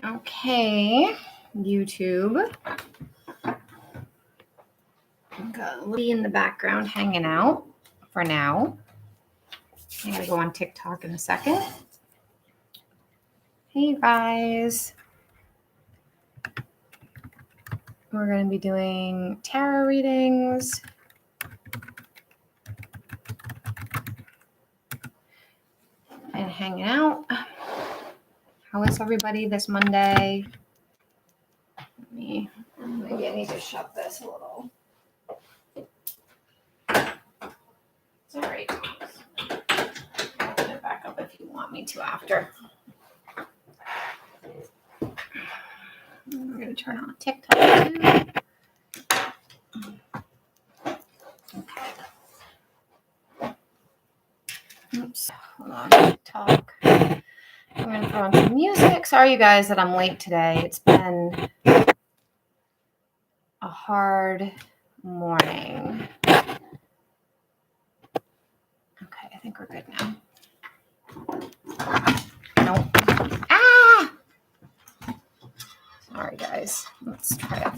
Okay, YouTube. Got Lee in the background hanging out for now. I'm going to go on TikTok in a second. Hey, guys. We're going to be doing tarot readings. And hanging out. How is everybody this Monday? Maybe I need to shut this a little. It's all right. I'll put it back up if you want me to after. We're going to turn on TikTok too. Okay. Oops. Hold on. TikTok. I'm going to throw on some music. Sorry, you guys, that I'm late today. It's been a hard morning. Okay, I think we're good now. Nope. Ah! Sorry, guys. Let's try it.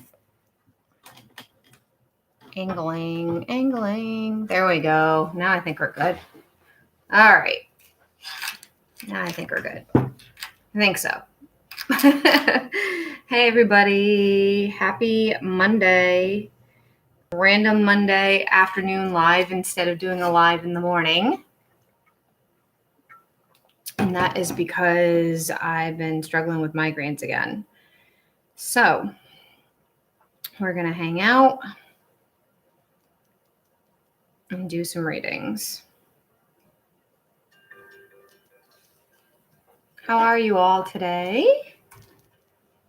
Angling. There we go. Now I think we're good. All right. Now I think we're good. I think so. Hey, everybody. Happy Monday. Random Monday afternoon live instead of doing a live in the morning. And that is because I've been struggling with migraines again. So we're going to hang out and do some readings. How are you all today?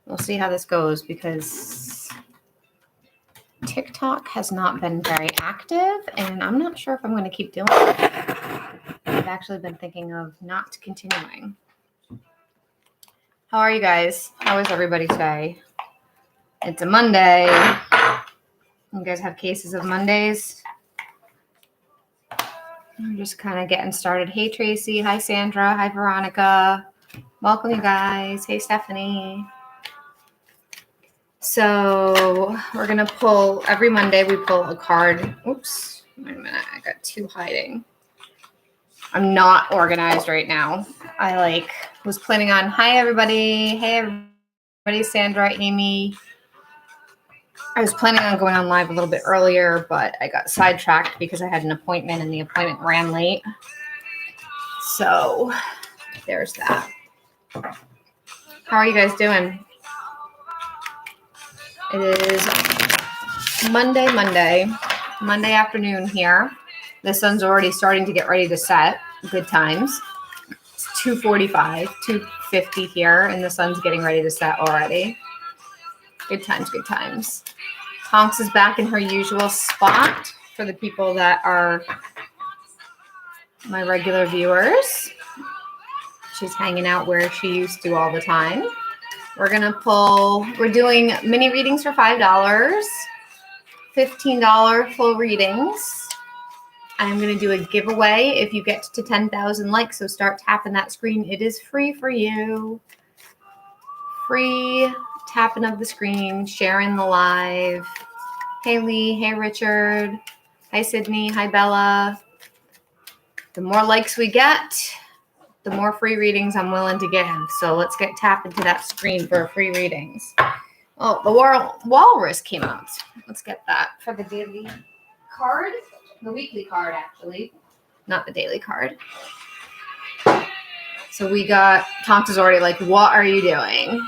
We'll see how this goes because TikTok has not been very active and I'm not sure if I'm going to keep doing it. I've actually been thinking of not continuing. How are you guys? How is everybody today? It's a Monday. You guys have cases of Mondays? I'm just kind of getting started. Hey, Tracy. Hi, Sandra. Hi, Veronica. Welcome, you guys. Hey, Stephanie. So we're going to pull, every Monday we pull a card. Oops. Wait a minute. I got two hiding. I'm not organized right now. I was planning on, hi, everybody. Hey, everybody. Sandra, Amy. I was planning on going on live a little bit earlier, but I got sidetracked because I had an appointment and the appointment ran late. So there's that. How are you guys doing? It is Monday afternoon here. The sun's already starting to get ready to set. Good times. It's 2:45, 2:50 here, and the sun's getting ready to set already. Good times, good times. Tonks is back in her usual spot for the people that are my regular viewers. She's hanging out where she used to all the time. We're doing mini readings for $5, $15 full readings. I'm going to do a giveaway if you get to 10,000 likes, so start tapping that screen. It is free for you. Free tapping of the screen, sharing the live. Hey, Lee. Hey, Richard. Hi, Sydney. Hi, Bella. The more likes we get, the more free readings I'm willing to give. So let's get tapped into that screen for free readings. Oh, the walrus came out. Let's get that for the daily card. The weekly card, actually. Not the daily card. So we got, Tonks is already like, what are you doing?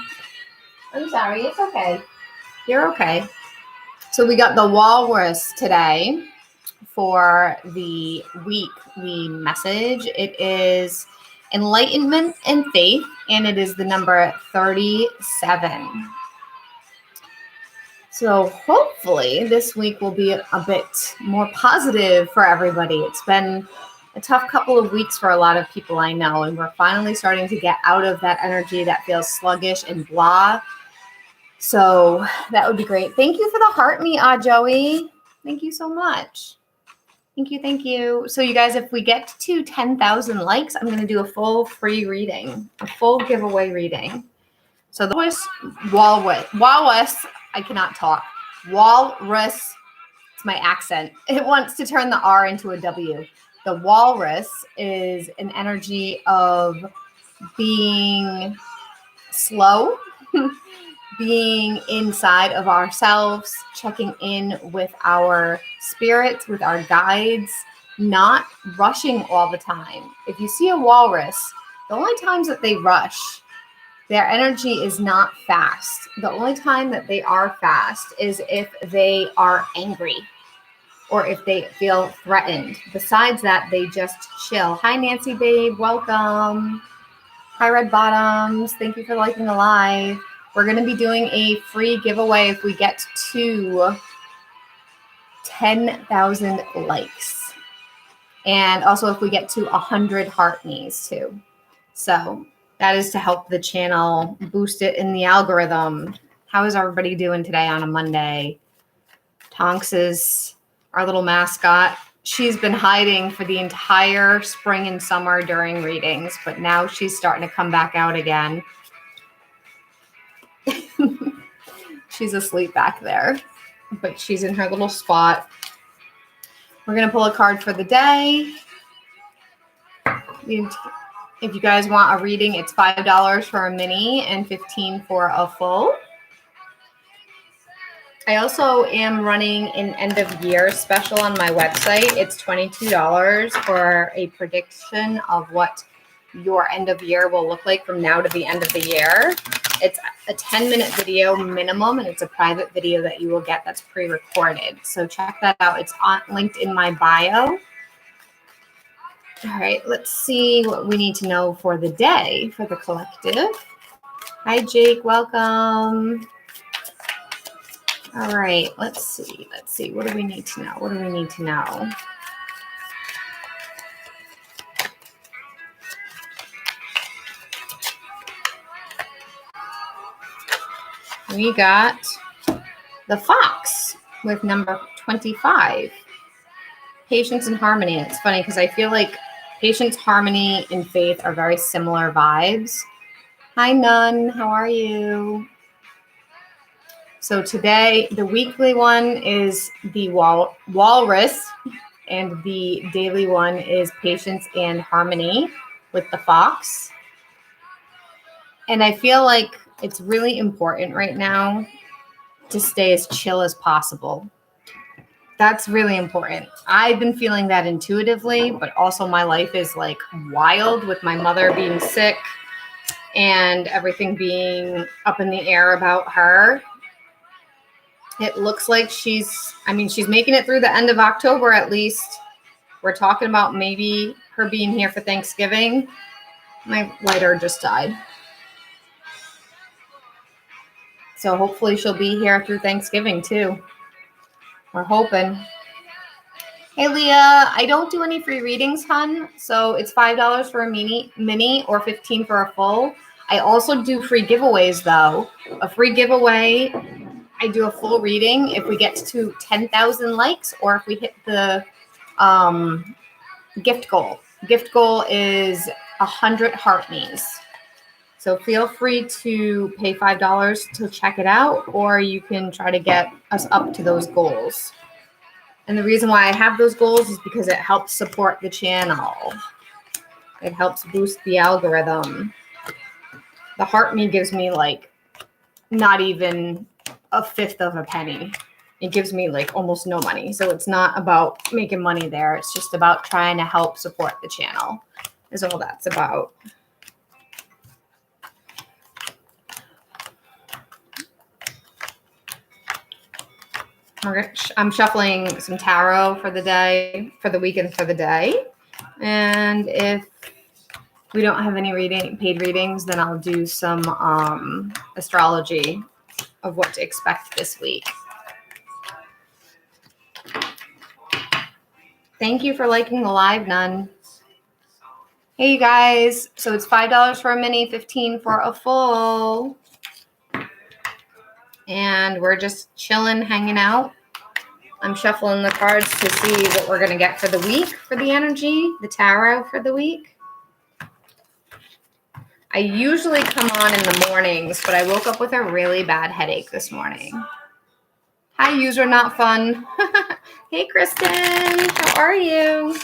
I'm sorry, it's okay. You're okay. So we got the walrus today for the weekly message. It is enlightenment and faith, and it is the number 37. So hopefully this week will be a bit more positive for everybody. It's been a tough couple of weeks for a lot of people I know, and we're finally starting to get out of that energy that feels sluggish and blah. So that would be great. Thank you for the heart me, Joey. Thank you so much. Thank you. Thank you. So you guys, if we get to 10,000 likes, I'm going to do a full free reading, a full giveaway reading. So the walrus, I cannot talk. Walrus, it's my accent. It wants to turn the R into a W. The walrus is an energy of being slow, being inside of ourselves, checking in with our spirits, with our guides, not rushing all the time. If you see a walrus, the only times that they rush, their energy is not fast. The only time that they are fast is if they are angry or if they feel threatened. Besides that, they just chill. Hi, Nancy, babe. Welcome. Hi, Red Bottoms. Thank you for liking the live. We're going to be doing a free giveaway if we get to 10,000 likes. And also if we get to 100 heart knees too. So that is to help the channel boost it in the algorithm. How is everybody doing today on a Monday? Tonks is our little mascot. She's been hiding for the entire spring and summer during readings, but now she's starting to come back out again. She's asleep back there, but she's in her little spot. We're going to pull a card for the day. If you guys want a reading, it's $5 for a mini and $15 for a full. I also am running an end of year special on my website. It's $22 for a prediction of what your end of year will look like from now to the end of the year. It's a 10-minute video minimum, and it's a private video that you will get that's pre-recorded. So check that out. It's linked in my bio. All right, let's see what we need to know for the day for the collective. Hi, Jake. Welcome. All right, let's see. What do we need to know? We got the fox with number 25. Patience and harmony. It's funny because I feel like patience, harmony, and faith are very similar vibes. Hi, Nun. How are you? So today, the weekly one is the walrus, and the daily one is patience and harmony with the fox. And I feel like it's really important right now to stay as chill as possible. That's really important. I've been feeling that intuitively, but also my life is like wild with my mother being sick and everything being up in the air about her. It looks like she's making it through the end of October at least. We're talking about maybe her being here for Thanksgiving. My lighter just died. So hopefully she'll be here through Thanksgiving too. We're hoping. Hey, Leah, I don't do any free readings, hun. So it's $5 for a mini or $15 for a full. I also do free giveaways, though. A free giveaway, I do a full reading if we get to 10,000 likes or if we hit the gift goal. Gift goal is 100 heart knees. So feel free to pay $5 to check it out, or you can try to get us up to those goals. And the reason why I have those goals is because it helps support the channel. It helps boost the algorithm. The heart me gives me like not even a fifth of a penny. It gives me like almost no money. So it's not about making money there. It's just about trying to help support the channel is all that's about. I'm shuffling some tarot for the day, for the week and for the day. And if we don't have any paid readings, then I'll do some astrology of what to expect this week. Thank you for liking the live, Nun. Hey, you guys. So it's $5 for a mini, $15 for a full. And we're just chilling, hanging out. I'm shuffling the cards to see what we're going to get for the week, for the energy, the tarot for the week. I usually come on in the mornings, but I woke up with a really bad headache this morning. Hi, user not fun. Hey, Kristen, how are you?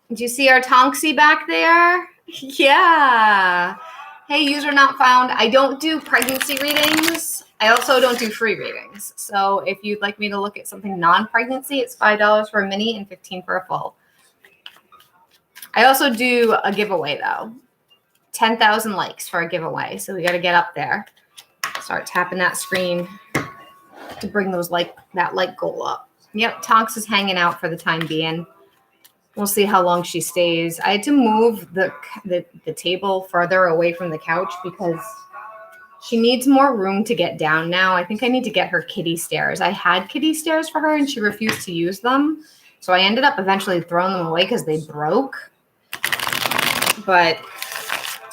Did you see our Tonksy back there? Yeah. Hey, user not found. I don't do pregnancy readings. I also don't do free readings. So if you'd like me to look at something non-pregnancy, it's $5 for a mini and $15 for a full. I also do a giveaway though. 10,000 likes for a giveaway. So we got to get up there. Start tapping that screen to bring those that like goal up. Yep, Tonks is hanging out for the time being. We'll see how long she stays. I had to move the table further away from the couch because she needs more room to get down now. I think I need to get her kiddie stairs. I had kiddie stairs for her and she refused to use them. So I ended up eventually throwing them away because they broke. But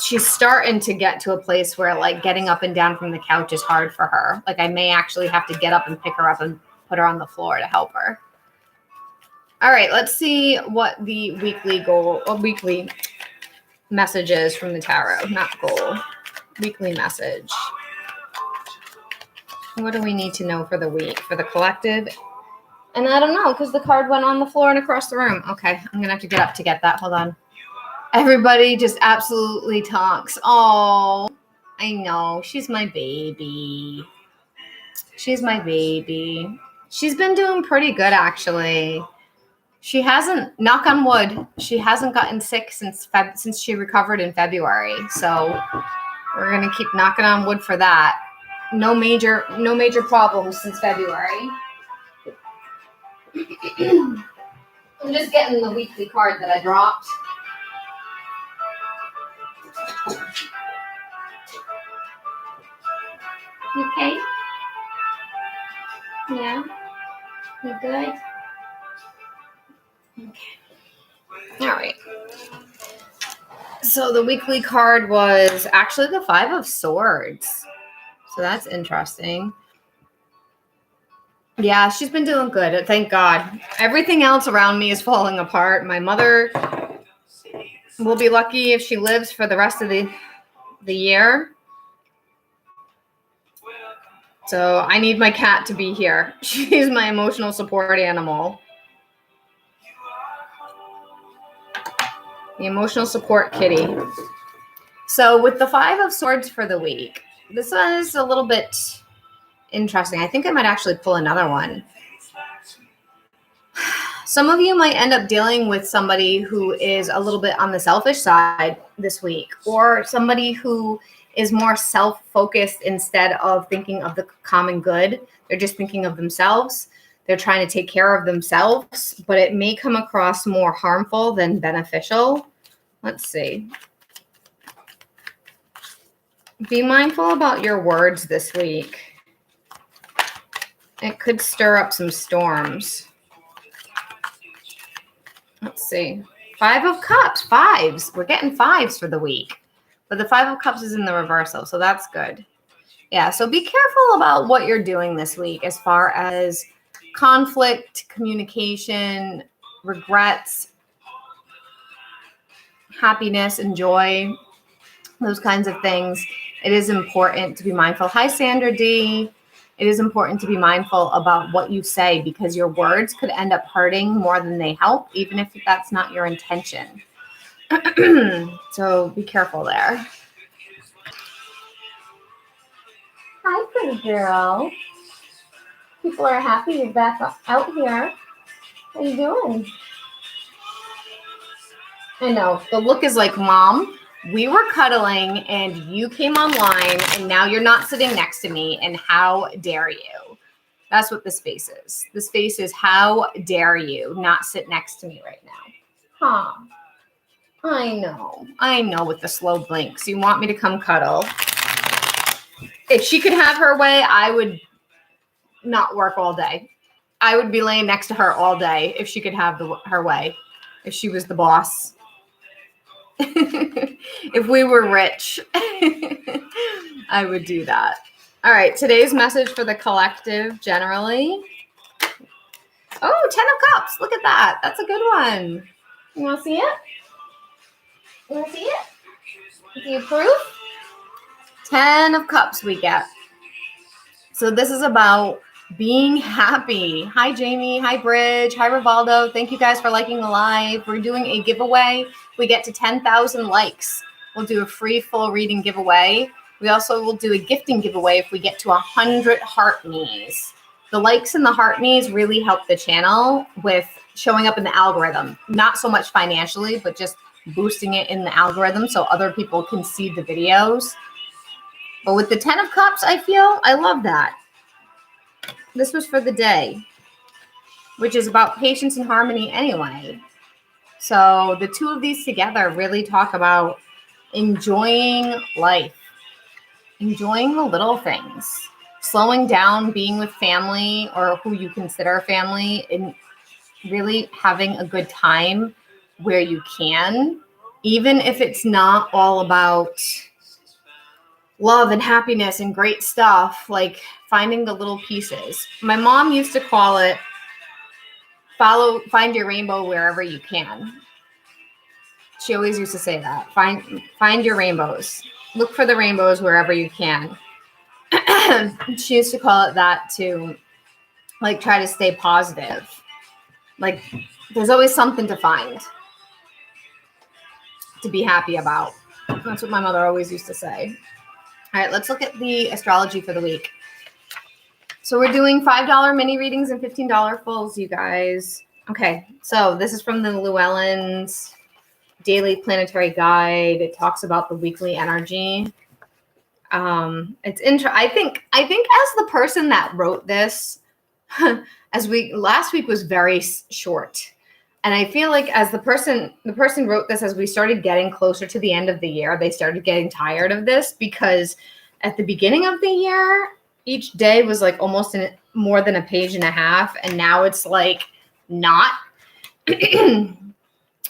she's starting to get to a place where like getting up and down from the couch is hard for her. Like I may actually have to get up and pick her up and put her on the floor to help her. All right, let's see what the weekly goal or weekly message is from the tarot, not goal. Weekly message. What do we need to know for the week, for the collective? And I don't know because the card went on the floor and across the room. Okay, I'm going to have to get up to get that. Hold on. Everybody just absolutely talks. Oh, I know. She's my baby. She's my baby. She's been doing pretty good, actually. She hasn't, knock on wood, she hasn't gotten sick since she recovered in February. So we're going to keep knocking on wood for that. No major problems since February. I'm just getting the weekly card that I dropped. You okay? Yeah? You good? Okay. All right. So the weekly card was actually the 5 of Swords. So that's interesting. Yeah, she's been doing good. Thank God. Everything else around me is falling apart. My mother will be lucky if she lives for the rest of the year. So I need my cat to be here. She's my emotional support animal. The emotional support kitty. So with the 5 of Swords for the week, this one is a little bit interesting. I think I might actually pull another one. Some of you might end up dealing with somebody who is a little bit on the selfish side this week, or somebody who is more self-focused instead of thinking of the common good. They're just thinking of themselves. They're trying to take care of themselves, but it may come across more harmful than beneficial. Let's see. Be mindful about your words this week. It could stir up some storms. Let's see. 5 of Cups. 5s. We're getting 5s for the week. But the 5 of Cups is in the reversal, so that's good. Yeah, so be careful about what you're doing this week as far as conflict, communication, regrets, happiness and joy, those kinds of things. It is important to be mindful. Hi, Sandra D. It is important to be mindful about what you say because your words could end up hurting more than they help, even if that's not your intention. So be careful there. Hi, pretty girl. People are happy you're back out here. How you doing? I know. The look is like, Mom, we were cuddling and you came online and now you're not sitting next to me and how dare you? That's what this face is. This face is how dare you not sit next to me right now? Huh. I know with the slow blinks. You want me to come cuddle. If she could have her way, I would not work all day. I would be laying next to her all day if she could have her way. If she was the boss. If we were rich, I would do that. All right, today's message for the collective generally. Oh, 10 of Cups. Look at that. That's a good one. You want to see it? You want to see it? Do you approve? 10 of Cups we get. So this is about being happy. Hi, Jamie. Hi, Bridge. Hi, Rivaldo. Thank you guys for liking the live. We're doing a giveaway. We get to 10,000 likes. We'll do a free full reading giveaway. We also will do a gifting giveaway if we get to 100 heart knees. The likes and the heart knees really help the channel with showing up in the algorithm. Not so much financially, but just boosting it in the algorithm so other people can see the videos. But with the 10 of Cups, I love that. This was for the day, which is about patience and harmony anyway. So the two of these together really talk about enjoying life, enjoying the little things, slowing down, being with family or who you consider family, and really having a good time where you can, even if it's not all about love and happiness and great stuff, like finding the little pieces. My mom used to call it find your rainbow wherever you can. She always used to say that. Find your rainbows. Look for the rainbows wherever you can. She used to call it that to like try to stay positive. Like there's always something to find to be happy about. That's what my mother always used to say. All right, let's look at the astrology for the week. So we're doing $5 mini readings and $15 fulls, you guys. Okay, so this is from the Llewellyn's Daily Planetary Guide. It talks about the weekly energy. It's I think as the person that wrote this, last week was very short. And I feel like as the person wrote this, as we started getting closer to the end of the year, they started getting tired of this because at the beginning of the year, each day was like almost more than a page and a half. And now it's like not.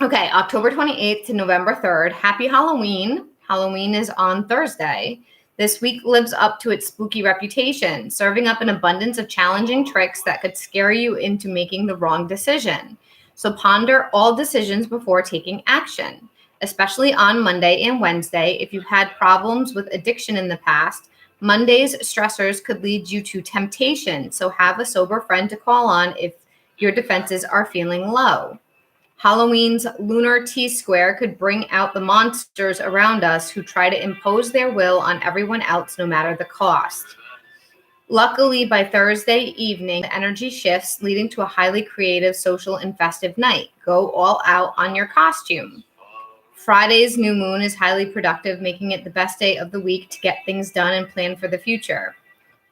Okay, October 28th to November 3rd. Happy Halloween. Halloween is on Thursday. This week lives up to its spooky reputation, serving up an abundance of challenging tricks that could scare you into making the wrong decision. So ponder all decisions before taking action, especially on Monday and Wednesday. If you've had problems with addiction in the past, Monday's stressors could lead you to temptation. So have a sober friend to call on if your defenses are feeling low. Halloween's lunar T-square could bring out the monsters around us who try to impose their will on everyone else no matter the cost. Luckily, by Thursday evening, the energy shifts, leading to a highly creative, social, and festive night. Go all out on your costume. Friday's new moon is highly productive, making it the best day of the week to get things done and plan for the future.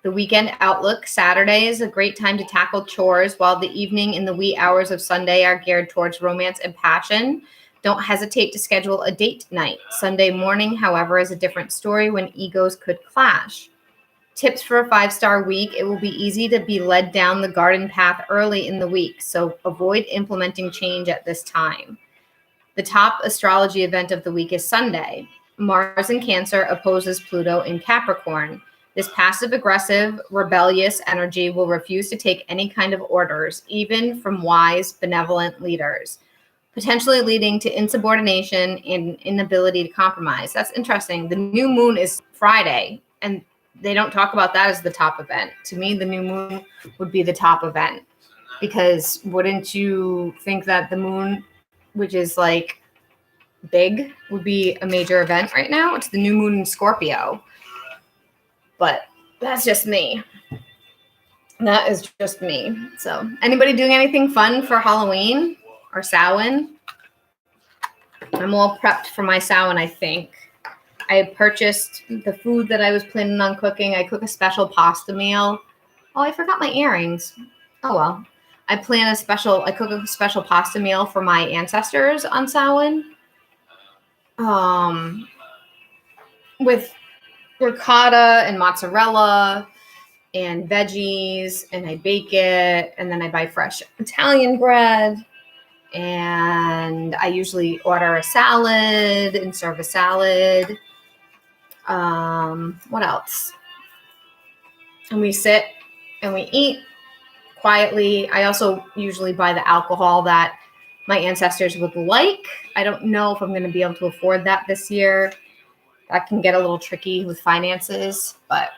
The weekend outlook, Saturday is a great time to tackle chores, while the evening and the wee hours of Sunday are geared towards romance and passion. Don't hesitate to schedule a date night. Sunday morning, however, is a different story when egos could clash. Tips for a 5-star week. It will be easy to be led down the garden path early in the week, so avoid implementing change at this time. The top astrology event of the week is Sunday. Mars in Cancer opposes Pluto in Capricorn. This passive-aggressive, rebellious energy will refuse to take any kind of orders, even from wise, benevolent leaders, potentially leading to insubordination and inability to compromise. That's interesting. The new moon is Friday, and they don't talk about that as the top event. To me, the new moon would be the top event, because wouldn't you think that the moon, which is like big, would be a major event right now? It's the new moon in Scorpio. But that's just me. That is just me. So anybody doing anything fun for Halloween or Samhain? I'm all prepped for my Samhain, I think. I purchased the food that I was planning on cooking. I cook a special pasta meal. Oh, I forgot my earrings. Oh, well. I cook a special pasta meal for my ancestors on Samhain. With ricotta and mozzarella and veggies, and I bake it, and then I buy fresh Italian bread, and I usually order a salad and serve a salad. What else? and we sit and we eat quietly. I also usually buy the alcohol that my ancestors would like. I don't know if I'm going to be able to afford that this year. That can get a little tricky with finances, but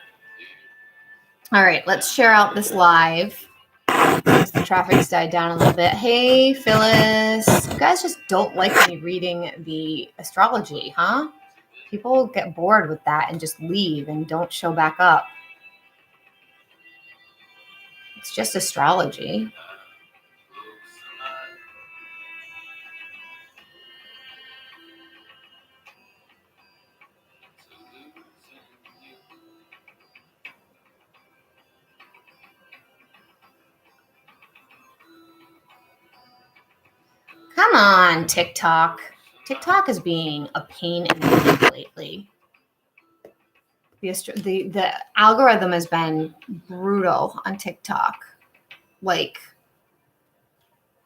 all right, let's share out this live. The traffic's died down a little bit. Hey, Phyllis. You guys just don't like me reading the astrology, huh? People get bored with that and just leave and don't show back up. It's just astrology. Come on, TikTok. TikTok is being a pain in the neck lately. The algorithm has been brutal on TikTok. Like,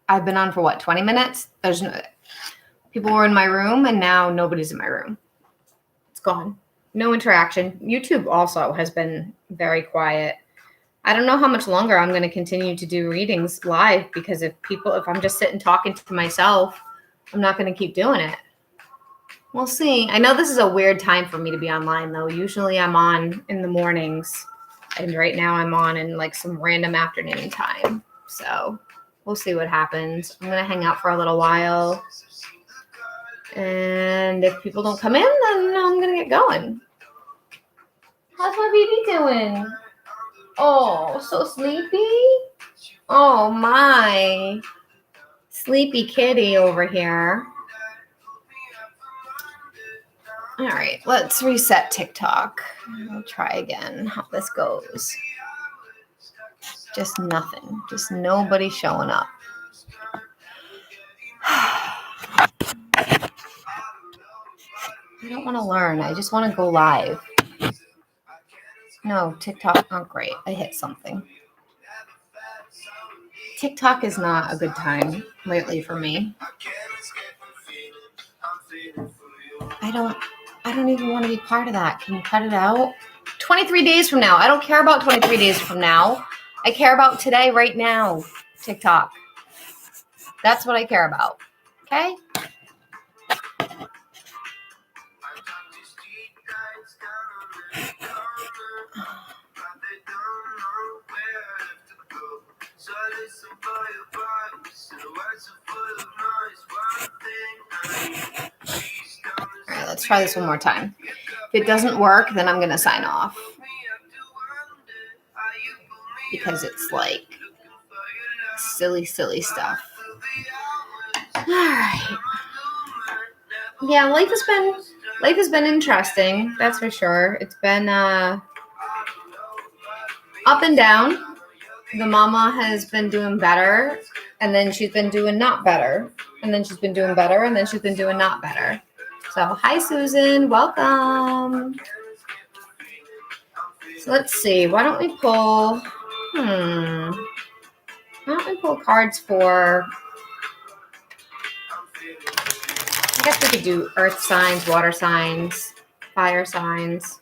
I've been on for what, 20 minutes? There's no people were in my room and now nobody's in my room. It's gone. No interaction. YouTube also has been very quiet. I don't know how much longer I'm going to continue to do readings live, because if I'm just sitting talking to myself, I'm not going to keep doing it. We'll see. I know this is a weird time for me to be online, though. Usually I'm on in the mornings, and right now I'm on in like some random afternoon time. So we'll see what happens. I'm going to hang out for a little while. And if people don't come in, then I'm going to get going. How's my baby doing? Oh, so sleepy? Oh, my. Sleepy kitty over here. All right, let's reset TikTok. I'll try again how this goes. Just nothing. Just nobody showing up. I don't want to learn. I just want to go live. No, TikTok, not great. I hit something. TikTok is not a good time lately for me. I don't even want to be part of that. Can you cut it out? 23 days from now. I don't care about 23 days from now. I care about today, right now. TikTok. That's what I care about. Okay? All right, let's try this one more time. If it doesn't work, then I'm going to sign off. Because it's like silly stuff. All right. Yeah, life has been interesting. That's for sure. It's been up and down. The mama has been doing better, and then she's been doing not better, and then she's been doing better, and then she's been doing not better. So, hi, Susan. Welcome. So let's see. Why don't we pull? Why don't we pull cards for? I guess we could do earth signs, water signs, fire signs.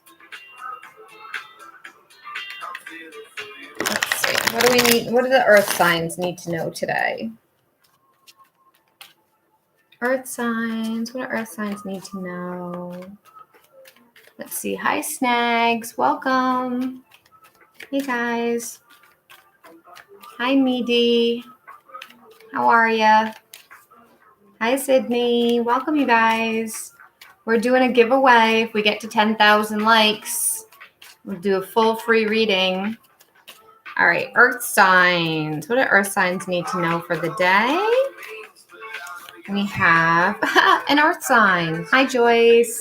Let's see. What do we need? What do the earth signs need to know today? Earth signs. What do earth signs need to know? Let's see. Hi, Snags. Welcome. Hey, guys. Hi, Meady. How are ya? Hi, Sydney. Welcome, you guys. We're doing a giveaway. If we get to 10,000 likes, we'll do a full free reading. All right, earth signs. What do earth signs need to know for the day? We have an earth sign. Hi, Joyce.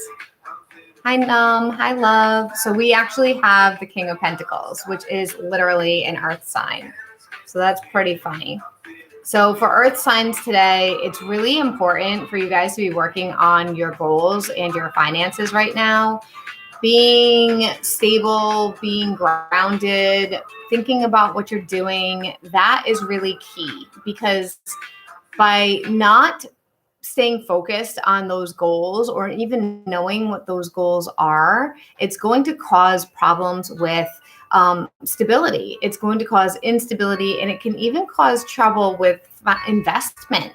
Hi, Num. Hi, Love. So we actually have the King of Pentacles, which is literally an earth sign. So that's pretty funny. So for earth signs today, it's really important for you guys to be working on your goals and your finances right now. Being stable, being grounded, thinking about what you're doing, that is really key, because by not staying focused on those goals or even knowing what those goals are, it's going to cause problems with stability. It's going to cause instability, and it can even cause trouble with investment.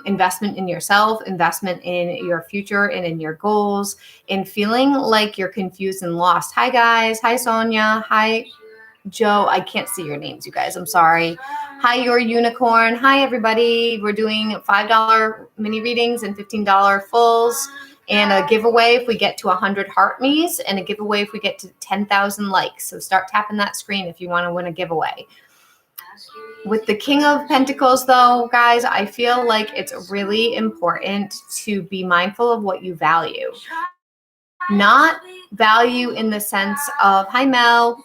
Investment in yourself, investment in your future and in your goals, and feeling like you're confused and lost. Hi, guys. Hi, Sonia. Hi, Joe. I can't see your names, you guys. I'm sorry. Hi, your unicorn. Hi, everybody. We're doing $5 mini readings and $15 fulls, and a giveaway if we get to 100 heart me's, and a giveaway if we get to 10,000 likes. So start tapping that screen if you want to win a giveaway. With the King of Pentacles, though, guys, I feel like it's really important to be mindful of what you value. Not value in the sense of, hi, Mel,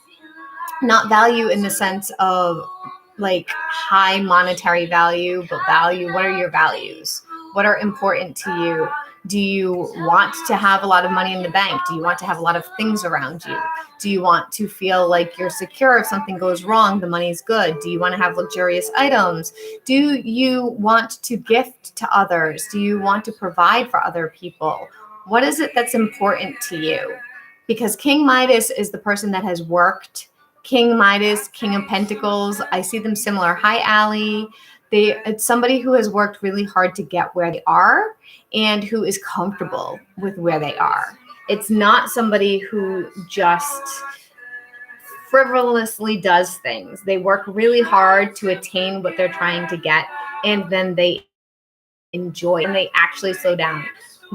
not value in the sense of like high monetary value, but value. What are your values? What are important to you? Do you want to have a lot of money in the bank? Do you want to have a lot of things around you? Do you want to feel like you're secure if something goes wrong, the money's good? Do you want to have luxurious items? Do you want to gift to others? Do you want to provide for other people? What is it that's important to you? Because King Midas is the person that has worked. King Midas, King of Pentacles, I see them similar. Hi, Allie. It's somebody who has worked really hard to get where they are and who is comfortable with where they are. It's not somebody who just frivolously does things. They work really hard to attain what they're trying to get, and then they enjoy and they actually slow down.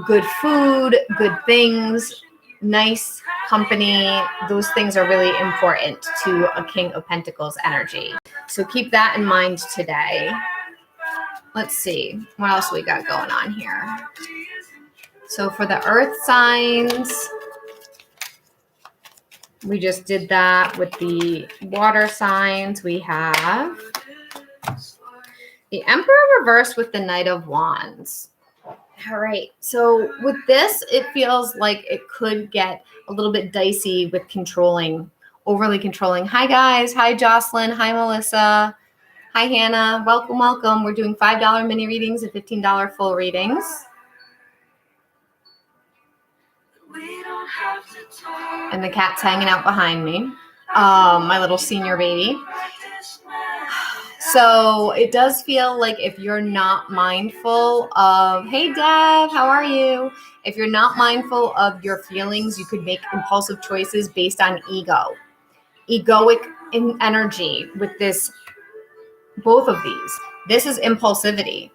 Good food, good things, nice company, those things are really important to a King of Pentacles energy. So keep that in mind today. Let's see what else we got going on here. So for the earth signs, we just did that. With the water signs, we have the Emperor reversed with the Knight of Wands. All right. So with this, it feels like it could get a little bit dicey with controlling, overly controlling. Hi, guys. Hi, Jocelyn. Hi, Melissa. Hi, Hannah. Welcome, welcome. We're doing $5 mini readings and $15 full readings. And the cat's hanging out behind me. My little senior baby. So it does feel like if you're not mindful of, hey, Dev, how are you? If you're not mindful of your feelings, you could make impulsive choices based on egoic energy with this, both of these. This is impulsivity,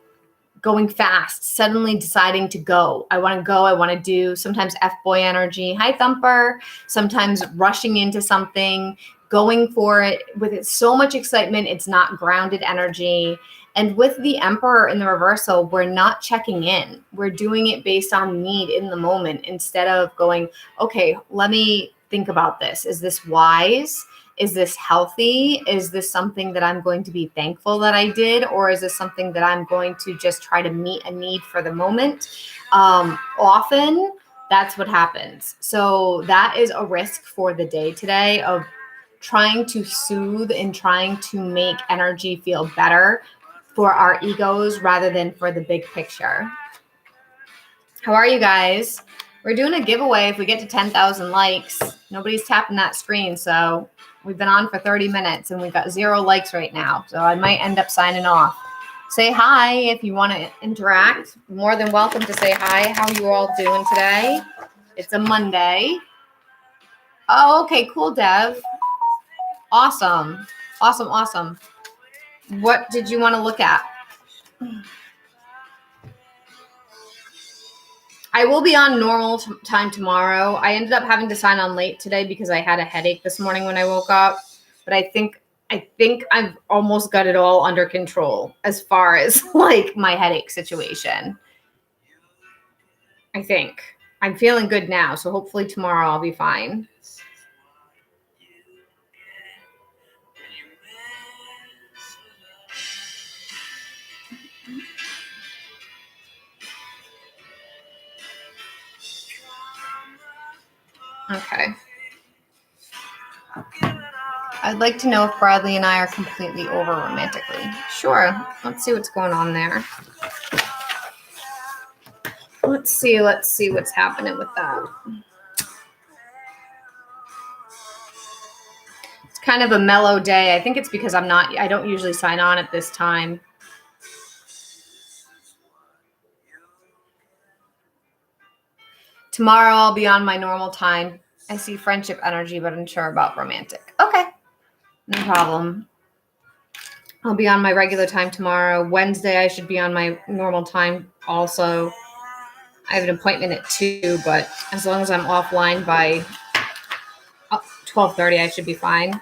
going fast, suddenly deciding to go. I want to go, I want to do, sometimes F-boy energy. Hi, Thumper. Sometimes rushing into something, going for it with so much excitement, it's not grounded energy. And with the Emperor in the reversal, we're not checking in. We're doing it based on need in the moment instead of going, okay, let me think about this. Is this wise? Is this healthy? Is this something that I'm going to be thankful that I did? Or is this something that I'm going to just try to meet a need for the moment? Often that's what happens. So that is a risk for the day today of trying to soothe and trying to make energy feel better for our egos rather than for the big picture. How are you guys? We're doing a giveaway if we get to 10,000 likes. Nobody's tapping that screen, so we've been on for 30 minutes and we've got 0 likes right now. So I might end up signing off. Say hi if you want to interact. More than welcome to say hi. How are you all doing today? It's a Monday. Oh, okay, cool, Dev. Awesome. Awesome, awesome. What did you want to look at? I will be on normal time tomorrow. I ended up having to sign on late today because I had a headache this morning when I woke up. But I think I've almost got it all under control as far as like my headache situation. I think. I'm feeling good now, so hopefully tomorrow I'll be fine. Okay. I'd like to know if Bradley and I are completely over romantically. Sure. Let's see what's going on there. Let's see what's happening with that. kind of a mellow day. I think it's because I don't usually sign on at this time. Tomorrow I'll be on my normal time. I see friendship energy, but unsure about romantic. Okay, no problem. I'll be on my regular time tomorrow. Wednesday I should be on my normal time also. I have an appointment at 2, but as long as I'm offline by 12:30, I should be fine.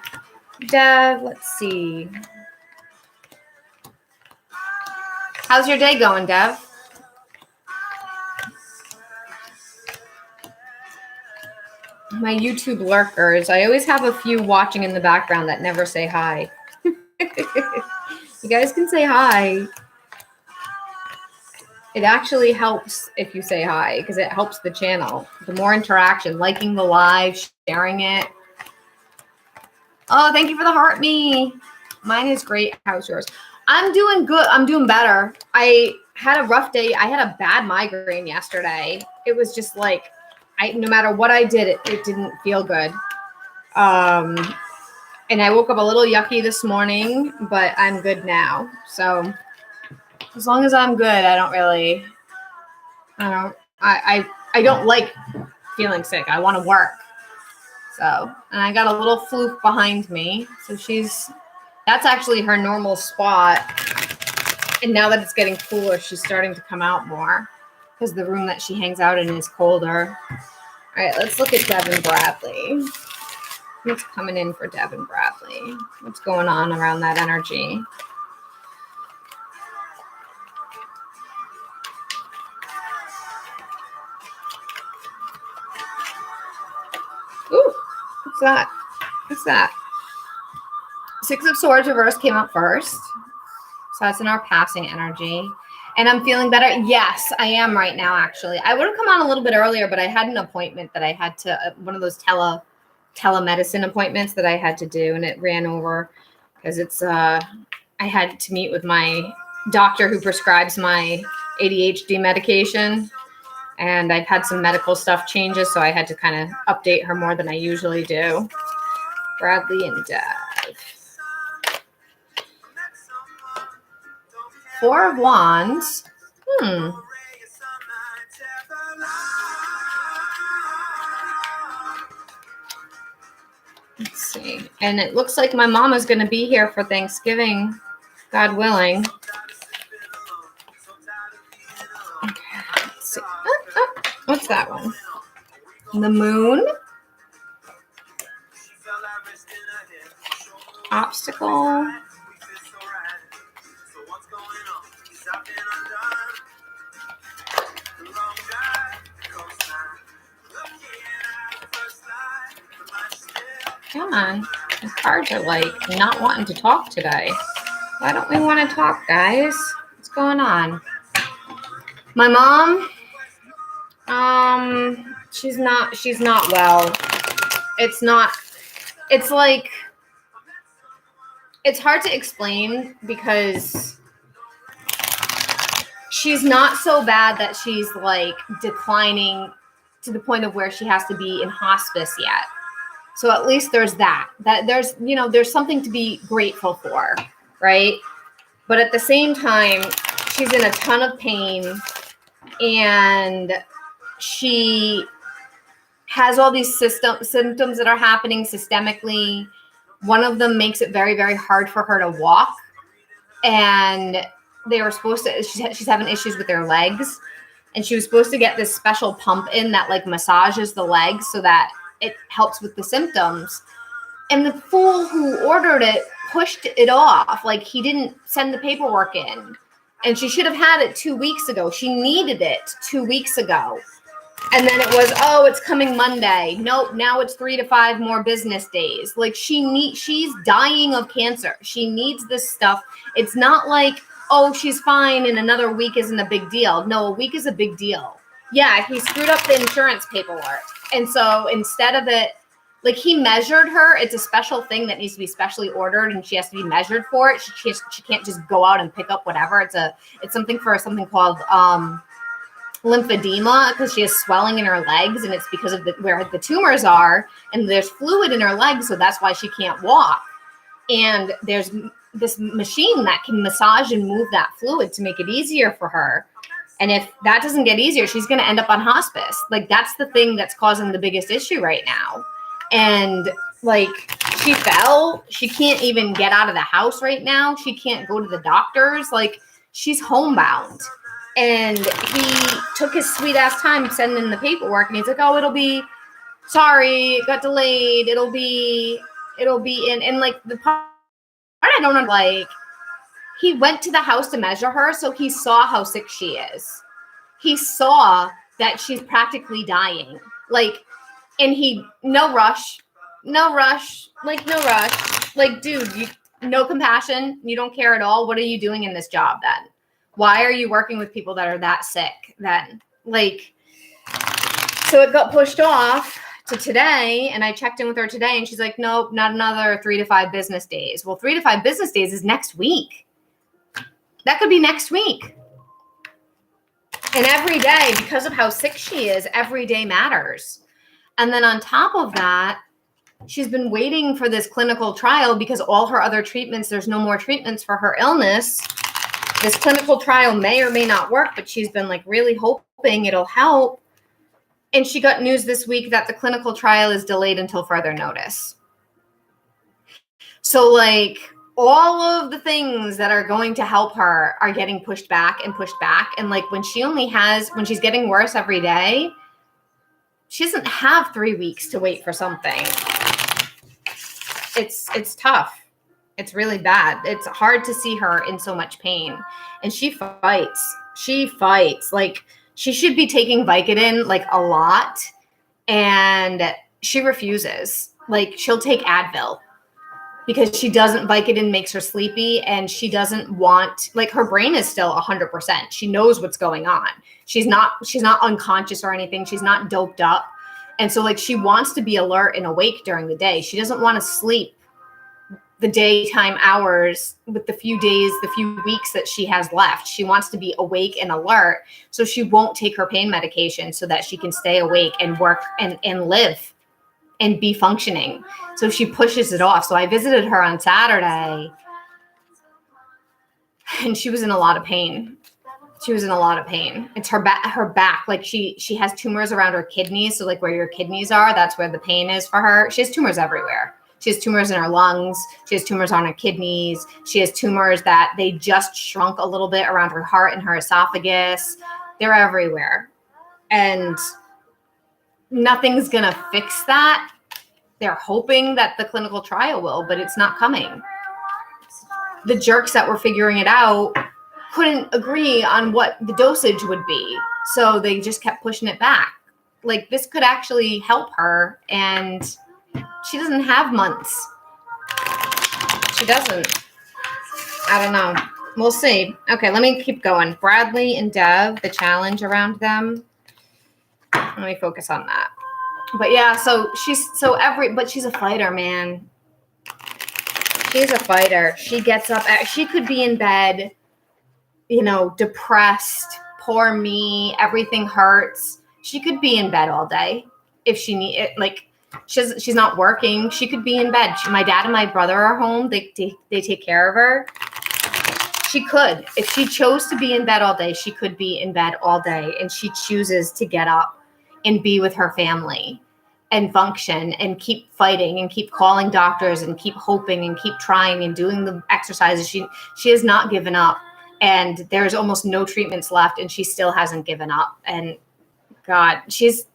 Dev, let's see. How's your day going, Dev? My YouTube lurkers. I always have a few watching in the background that never say hi. You guys can say hi. It actually helps if you say hi because it helps the channel. The more interaction, liking the live, sharing it. Oh, thank you for the heart me. Mine is great. How's yours? I'm doing good. I'm doing better. I had a rough day. I had a bad migraine yesterday. It was just like, no matter what I did, it didn't feel good. And I woke up a little yucky this morning, but I'm good now. So as long as I'm good, I don't like feeling sick. I want to work. So, and I got a little floof behind me. So that's actually her normal spot. And now that it's getting cooler, she's starting to come out more because the room that she hangs out in is colder. All right, let's look at Devin Bradley. What's coming in for Devin Bradley? What's going on around that energy? Ooh, what's that? What's that? 6 of Swords reversed came up first. So that's in our passing energy. And I'm feeling better. Yes, I am right now, actually. I would have come on a little bit earlier, but I had an appointment that I had to, one of those telemedicine appointments that I had to do, and it ran over because I had to meet with my doctor who prescribes my ADHD medication. And I've had some medical stuff changes, so I had to kind of update her more than I usually do. Bradley and Dev. 4 of Wands. Let's see. And it looks like my mama's going to be here for Thanksgiving, God willing. Okay, let's see. What's that one? The Moon. Obstacle. Come on. The cards are like not wanting to talk today. Why don't we want to talk, guys? What's going on? My mom, she's not well. It's like, it's hard to explain because she's not so bad that she's like declining to the point of where she has to be in hospice yet. So at least there's that there's something to be grateful for, right? But at the same time, she's in a ton of pain and she has all these symptoms that are happening systemically. One of them makes it very, very hard for her to walk. And they were supposed to, she's having issues with her legs. And she was supposed to get this special pump in that like massages the legs so that it helps with the symptoms. And the fool who ordered it pushed it off. Like he didn't send the paperwork in. And she should have had it 2 weeks ago. She needed it 2 weeks ago. And then it was, oh, it's coming Monday. Nope, now it's 3 to 5 more business days. Like she's dying of cancer. She needs this stuff. It's not like, oh, she's fine and another week isn't a big deal. No, a week is a big deal. Yeah, he screwed up the insurance paperwork. And so instead of it, like he measured her, it's a special thing that needs to be specially ordered and she has to be measured for it. She can't just go out and pick up whatever. It's something for something called lymphedema because she has swelling in her legs, and it's because of where the tumors are, and there's fluid in her legs, so that's why she can't walk. And there's this machine that can massage and move that fluid to make it easier for her. And if that doesn't get easier, she's going to end up on hospice. Like, that's the thing that's causing the biggest issue right now. And like, she fell. She can't even get out of the house right now. She can't go to the doctors. Like, she's homebound. And he took his sweet ass time sending in the paperwork. And he's like, oh, it'll be, sorry, it got delayed. It'll be in. And like, the part I don't know, like, he went to the house to measure her, so he saw how sick she is. He saw that she's practically dying. Like, and no rush. Like, no rush. Like, dude, no compassion. You don't care at all. What are you doing in this job then? Why are you working with people that are that sick then? Like, so it got pushed off to today, and I checked in with her today, and she's like, nope, not another 3 to 5 business days. Well, 3 to 5 business days is next week. That could be next week. And every day, because of how sick she is, every day matters. And then on top of that, she's been waiting for this clinical trial because all her other treatments, there's no more treatments for her illness. This clinical trial may or may not work, but she's been like really hoping it'll help. And she got news this week that the clinical trial is delayed until further notice. So like, all of the things that are going to help her are getting pushed back and pushed back. And like, when she's getting worse every day, she doesn't have 3 weeks to wait for something. It's tough. It's really bad. It's hard to see her in so much pain. And she fights. Like, she should be taking Vicodin like a lot. And she refuses. Like, she'll take Advil. Because Vicodin makes her sleepy, and she doesn't want, like, her brain is still 100%. She knows what's going on. She's not unconscious or anything. She's not doped up. And so like, she wants to be alert and awake during the day. She doesn't want to sleep the daytime hours with the few weeks that she has left. She wants to be awake and alert. So she won't take her pain medication so that she can stay awake and work and live and be functioning. So she pushes it off. So I visited her on Saturday, and she was in a lot of pain. It's her back. Like, she has tumors around her kidneys. So like, where your kidneys are, that's where the pain is for her. She has tumors everywhere. She has tumors in her lungs. She has tumors on her kidneys. She has tumors that they just shrunk a little bit around her heart and her esophagus. They're everywhere. And nothing's going to fix that. They're hoping that the clinical trial will, but it's not coming. The jerks that were figuring it out couldn't agree on what the dosage would be. So they just kept pushing it back. Like, this could actually help her, and she doesn't have months. She doesn't. I don't know. We'll see. Okay, let me keep going. Bradley and Dev, the challenge around them. Let me focus on that. But yeah, so she's a fighter, man. She's a fighter. She gets up. She could be in bed, depressed. Poor me. Everything hurts. She could be in bed all day if she need it. Like, she's not working. She could be in bed. My dad and my brother are home. They take care of her. She could. If she chose to be in bed all day, she could be in bed all day. And she chooses to get up and be with her family and function and keep fighting and keep calling doctors and keep hoping and keep trying and doing the exercises. She has not given up, and there's almost no treatments left, and she still hasn't given up. And God, she's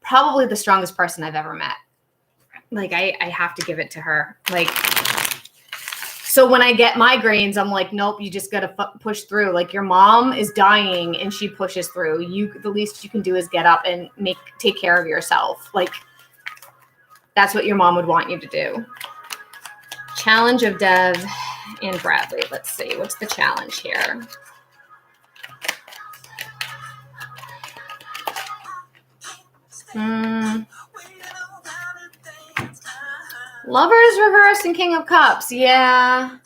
probably the strongest person I've ever met. Like, I have to give it to her. Like, so when I get migraines, I'm like, nope, you just got to push through. Like, your mom is dying and she pushes through. The least you can do is get up and take care of yourself. Like, that's what your mom would want you to do. Challenge of Dev and Bradley. Let's see. What's the challenge here? Lovers reverse and King of Cups. Yeah,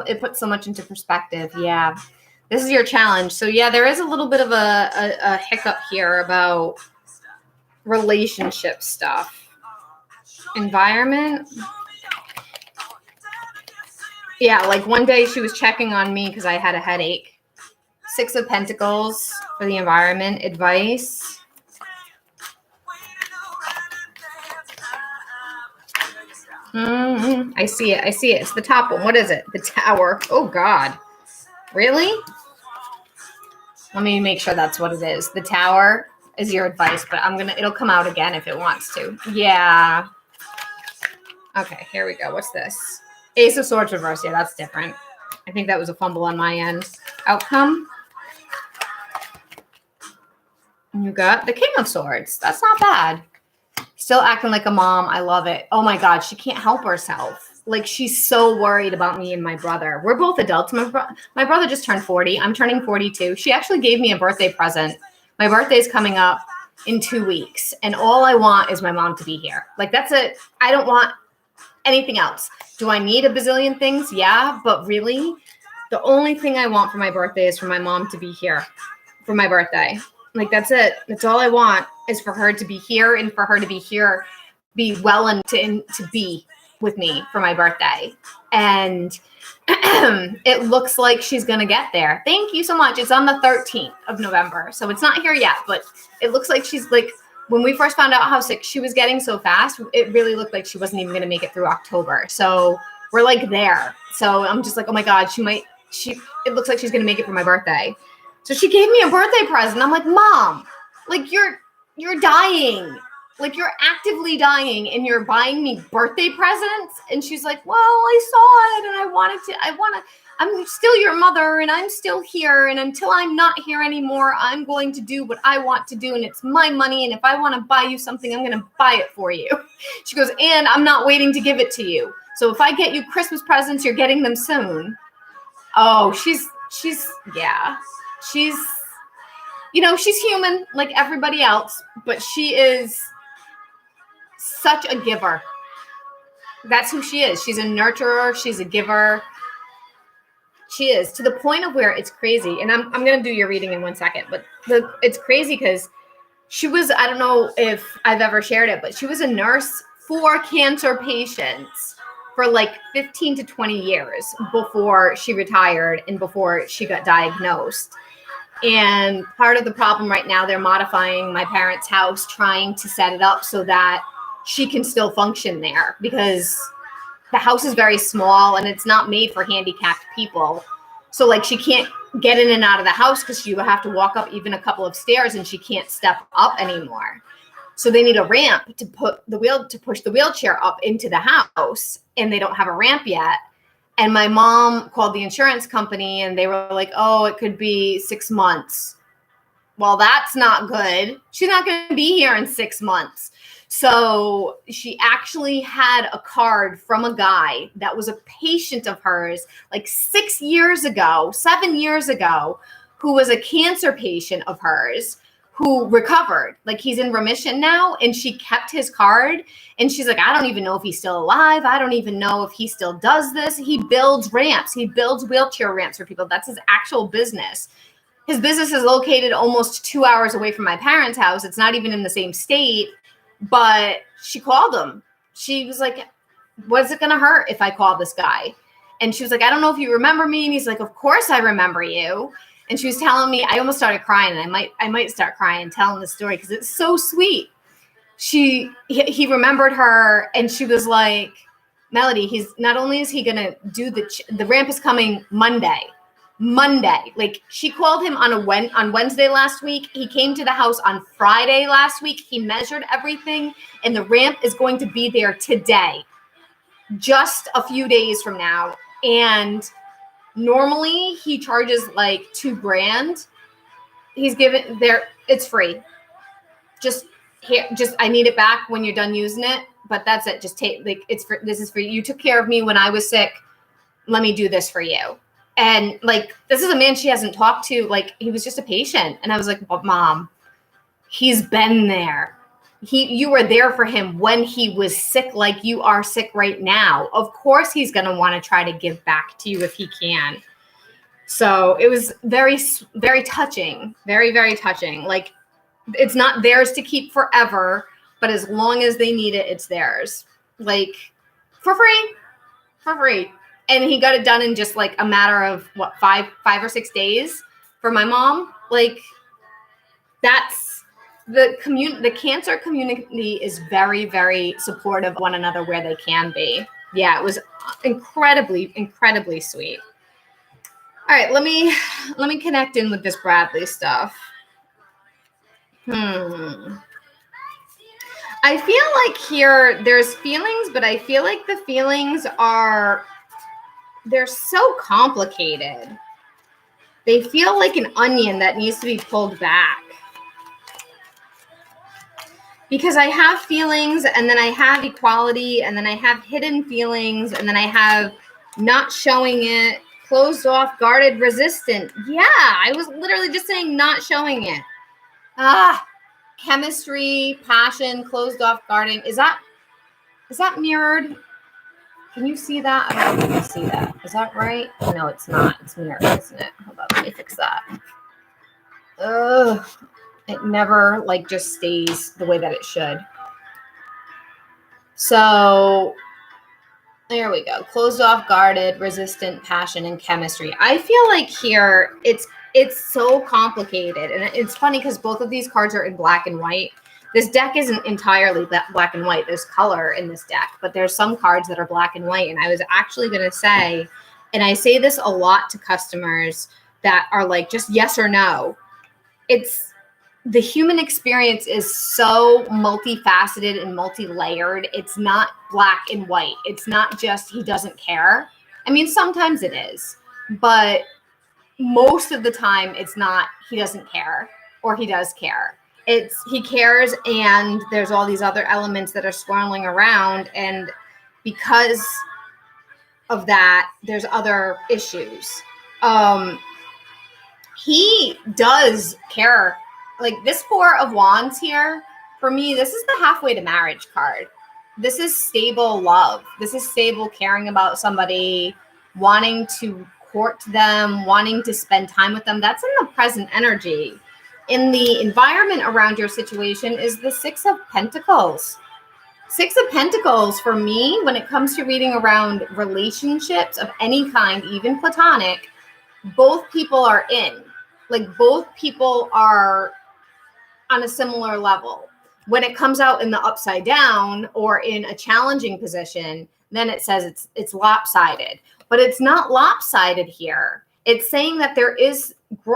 it puts so much into perspective. Yeah, This is your challenge. So yeah, there is a little bit of a hiccup here about relationship stuff. Environment. Yeah, like one day she was checking on me because I had a headache. 6 of Pentacles for the environment. Advice. I see it. I see it. It's the top one. What is it? The Tower. Oh, God. Really? Let me make sure that's what it is. The Tower is your advice, but it'll come out again if it wants to. Yeah. Okay, here we go. What's this? Ace of Swords reverse. Yeah, that's different. I think that was a fumble on my end. Outcome. You got the King of Swords. That's not bad. Still acting like a mom. I love it. Oh my God, she can't help herself. Like, she's so worried about me and my brother. We're both adults. My brother just turned 40. I'm turning 42. She actually gave me a birthday present. My birthday's coming up in 2 weeks. And all I want is my mom to be here. Like, that's it. I don't want anything else. Do I need a bazillion things? Yeah, but really, the only thing I want for my birthday is for my mom to be here for my birthday. Like, that's it. That's all I want is for her to be here and for her to be here, be well and to be with me for my birthday. And it looks like she's going to get there. Thank you so much. It's on the 13th of November. So it's not here yet, but it looks like she's like, when we first found out how sick she was getting so fast, it really looked like she wasn't even going to make it through October. So we're like there. So I'm just like, oh my God, it looks like she's going to make it for my birthday. So she gave me a birthday present. I'm like, Mom, like you're dying. Like, you're actively dying and you're buying me birthday presents. And she's like, well, I saw it and I'm still your mother and I'm still here. And until I'm not here anymore, I'm going to do what I want to do. And it's my money. And if I want to buy you something, I'm going to buy it for you. She goes, and I'm not waiting to give it to you. So if I get you Christmas presents, you're getting them soon. Oh, she's human like everybody else, but she is such a giver. That's who she is. She's a nurturer. She's a giver. She is, to the point of where it's crazy. And I'm going to do your reading in 1 second, but it's crazy because she was, I don't know if I've ever shared it, but she was a nurse for cancer patients for like 15 to 20 years before she retired and before she got diagnosed. And part of the problem right now, they're modifying my parents' house, trying to set it up so that she can still function there because the house is very small and it's not made for handicapped people. So like she can't get in and out of the house because you have to walk up even a couple of stairs and she can't step up anymore. So they need a ramp to push the wheelchair up into the house, and they don't have a ramp yet. And my mom called the insurance company and they were like, oh, it could be 6 months. Well, that's not good. She's not going to be here in 6 months. So she actually had a card from a guy that was a patient of hers like 7 years ago, who was a cancer patient of hers who recovered. Like, he's in remission now, and she kept his card. And she's like, I don't even know if he's still alive. I don't even know if he still does this. He builds ramps. He builds wheelchair ramps for people. That's his actual business. His business is located almost 2 hours away from my parents' house. It's not even in the same state. But she called him. She was like, what's it going to hurt if I call this guy? And she was like, I don't know if you remember me. And he's like, of course I remember you. And she was telling me, I almost started crying. And I might start crying telling the story because it's so sweet. He remembered her, and she was like, Melody, he's not only is he going to do the ramp is coming Monday. Like, she called him on Wednesday last week. He came to the house on Friday last week. He measured everything, and the ramp is going to be there today, just a few days from now. And normally he charges like $2,000. He's given there. It's free. Just I need it back when you're done using it. But that's it. Just take, like, this is for you. You took care of me when I was sick. Let me do this for you. And like, this is a man she hasn't talked to. Like, he was just a patient. And I was like, but Mom, he's been there. You were there for him when he was sick, like you are sick right now. Of course, he's going to want to try to give back to you if he can. So it was very, very touching, very, very touching. Like, it's not theirs to keep forever, but as long as they need it, it's theirs. Like, for free. And he got it done in just like a matter of what, five or 6 days for my mom. Like, that's the cancer community is very, very supportive of one another where they can be. Yeah, it was incredibly, incredibly sweet. All right, let me connect in with this Bradley stuff. I feel like here there's feelings, but I feel like the feelings they're so complicated. They feel like an onion that needs to be pulled back. Because I have feelings, and then I have equality, and then I have hidden feelings, and then I have not showing it, closed off, guarded, resistant. Yeah, I was literally just saying not showing it. Chemistry, passion, closed off, guarding. Is that mirrored? Can you see that? I don't know if you can see that. Is that right? No, it's not. It's mirrored, isn't it? Hold on, let me fix that. Ugh. It never like just stays the way that it should. So there we go. Closed off, guarded, resistant, passion, and chemistry. I feel like here it's so complicated. And it's funny because both of these cards are in black and white. This deck isn't entirely black and white. There's color in this deck, but there's some cards that are black and white. And I was actually going to say, and I say this a lot to customers that are like, just yes or no. The human experience is so multifaceted and multi-layered. It's not black and white. It's not just he doesn't care. I mean, sometimes it is, but most of the time it's not he doesn't care or he does care. It's he cares, and there's all these other elements that are swirling around, and because of that, there's other issues. He does care. Like this Four of Wands here, for me, this is the halfway to marriage card. This is stable love. This is stable caring about somebody, wanting to court them, wanting to spend time with them. That's in the present energy. In the environment around your situation is the Six of Pentacles. Six of Pentacles, for me, when it comes to reading around relationships of any kind, even platonic, both people are in. Like both people are on a similar level. When it comes out in the upside down or in a challenging position, then it says it's lopsided. But it's not lopsided here. It's saying that there is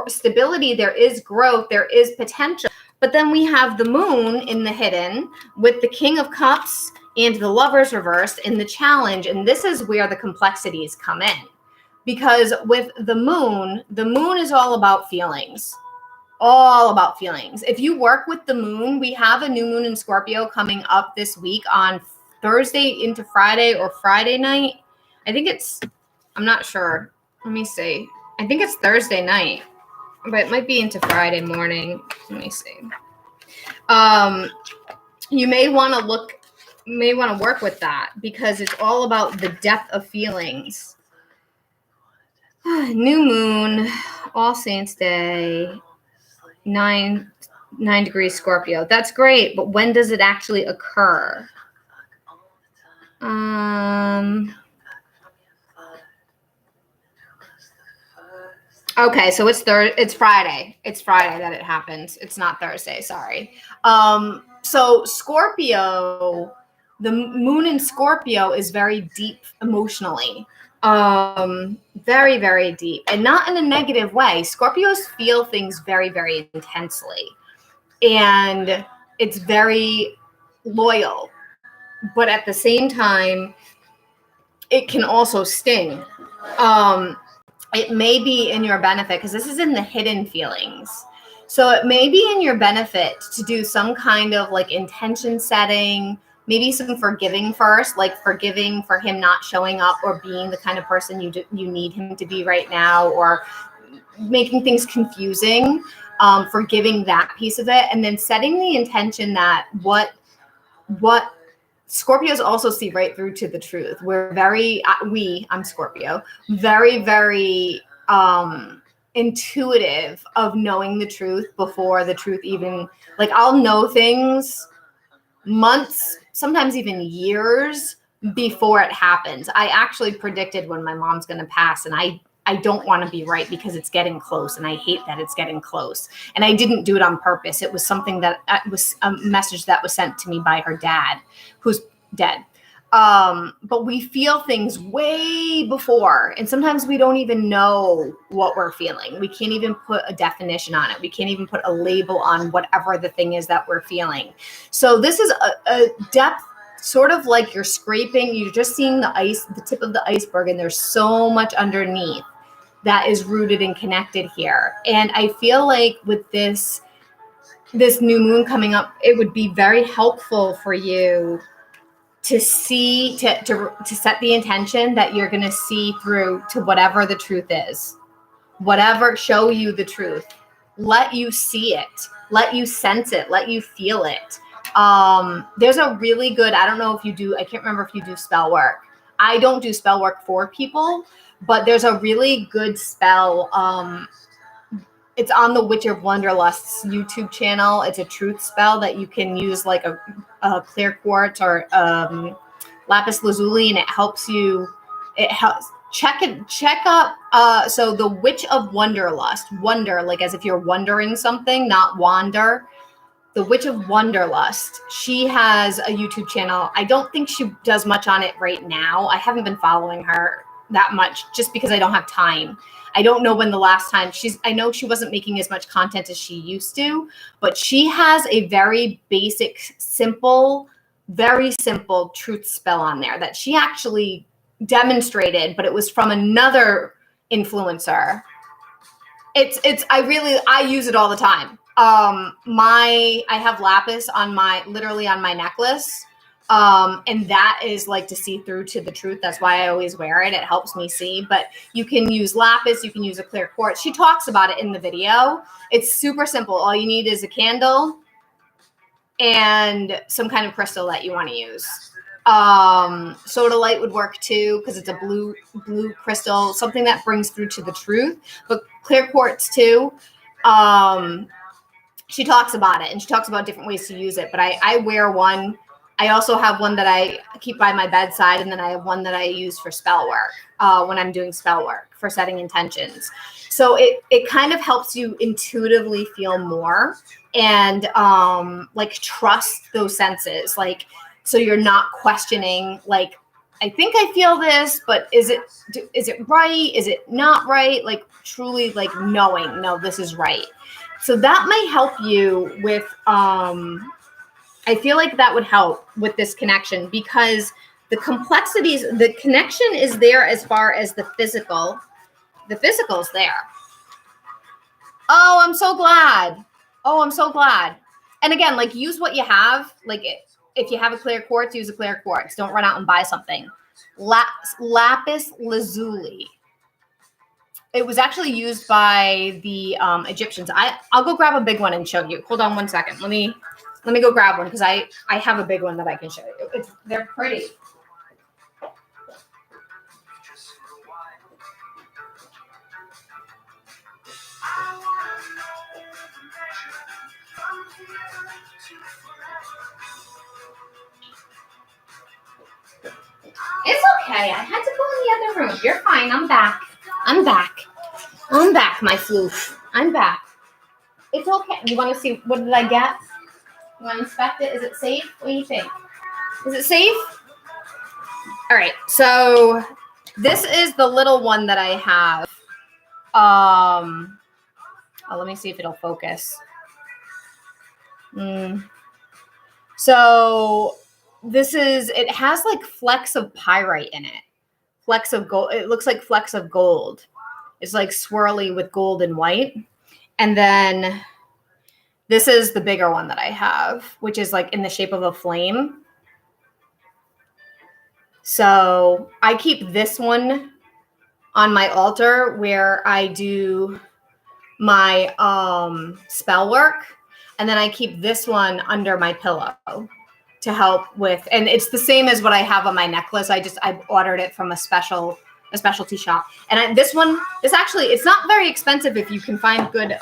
stability, there is growth, there is potential. But then we have the moon in the hidden with the King of Cups and the Lovers reversed in the challenge. And this is where the complexities come in. Because with the moon is all about feelings. All about feelings. If you work with the moon, we have a new moon in Scorpio coming up this week on Thursday into Friday or Friday night. I think I'm not sure. Let me see. I think it's Thursday night, but it might be into Friday morning. Let me see. You may want to work with that because it's all about the depth of feelings. New moon, All Saints Day. 9 degrees Scorpio. That's great, but when does it actually occur? Okay, so it's Friday. It's Friday that it happens. It's not Thursday, sorry. So Scorpio, the moon in Scorpio is very deep emotionally. Very, very deep, and not in a negative way. Scorpios feel things very, very intensely, and it's very loyal, but at the same time, it can also sting. It may be in your benefit because this is in the hidden feelings. So it may be in your benefit to do some kind of like intention setting, maybe some forgiving first, like forgiving for him not showing up or being the kind of person you need him to be right now, or making things confusing, forgiving that piece of it, and then setting the intention that what Scorpios also see right through to the truth. I'm Scorpio, very, very intuitive of knowing the truth before the truth even, like, I'll know things months, sometimes even years before it happens. I actually predicted when my mom's going to pass, and I don't want to be right because it's getting close, and I hate that it's getting close. And I didn't do it on purpose. It was something that was a message that was sent to me by her dad, who's dead. But we feel things way before, and sometimes we don't even know what we're feeling. We can't even put a definition on it. We can't even put a label on whatever the thing is that we're feeling. So this is a depth, sort of like you're scraping, you're just seeing the ice, the tip of the iceberg, and there's so much underneath that is rooted and connected here. And I feel like with this new moon coming up, it would be very helpful for you to see, to set the intention that you're going to see through to whatever the truth is, whatever, show you the truth, let you see it, let you sense it, let you feel it. There's a really good, I don't know if you do, I can't remember if you do spell work. I don't do spell work for people, but there's a really good spell. It's on the Witch of Wonderlust's YouTube channel. It's a truth spell that you can use like a clear quartz or lapis lazuli, and it helps you. It helps check up. So the Witch of Wonderlust, wonder, like as if you're wondering something, not wander. The Witch of Wonderlust. She has a YouTube channel. I don't think she does much on it right now. I haven't been following her that much just because I don't have time. I don't know when the last time I know she wasn't making as much content as she used to, but she has a very basic, very simple truth spell on there that she actually demonstrated, but it was from another influencer. I use it all the time. I have lapis literally on my necklace. And that is like to see through to the truth. That's why I always wear it. It helps me see, but you can use lapis. You can use a clear quartz. She talks about it in the video. It's super simple. All you need is a candle and some kind of crystal that you want to use. Soda light would work too, because it's a blue crystal, something that brings through to the truth, but clear quartz too. She talks about it, and she talks about different ways to use it, but I wear one. I also have one that I keep by my bedside, and then I have one that I use for spell work when I'm doing spell work for setting intentions. So it kind of helps you intuitively feel more and like trust those senses. Like, so you're not questioning, like, I think I feel this, but is it right? Is it not right? Like truly like knowing, no, this is right. So that might help you with, I feel like that would help with this connection, because the complexities, the connection is there as far as the physical. The physical's there. Oh, I'm so glad. And again, like use what you have. Like if you have a clear quartz, use a clear quartz. Don't run out and buy something. Lapis lazuli. It was actually used by the Egyptians. I'll go grab a big one and show you. Hold on one second. Let me go grab one, because I have a big one that I can show you. They're pretty. It's okay. I had to go in the other room. You're fine. I'm back, my floof. I'm back. It's okay. You want to see, what did I get? You want to inspect it? Is it safe? What do you think? Is it safe? All right. So this is the little one that I have. Let me see if it'll focus. So it has like flecks of pyrite in it. Flecks of gold. It looks like flecks of gold. It's like swirly with gold and white. And then this is the bigger one that I have, which is like in the shape of a flame. So I keep this one on my altar where I do my spell work. And then I keep this one under my pillow to help with, and it's the same as what I have on my necklace. I ordered it from a special a specialty shop. And this actually, it's not very expensive if you can find good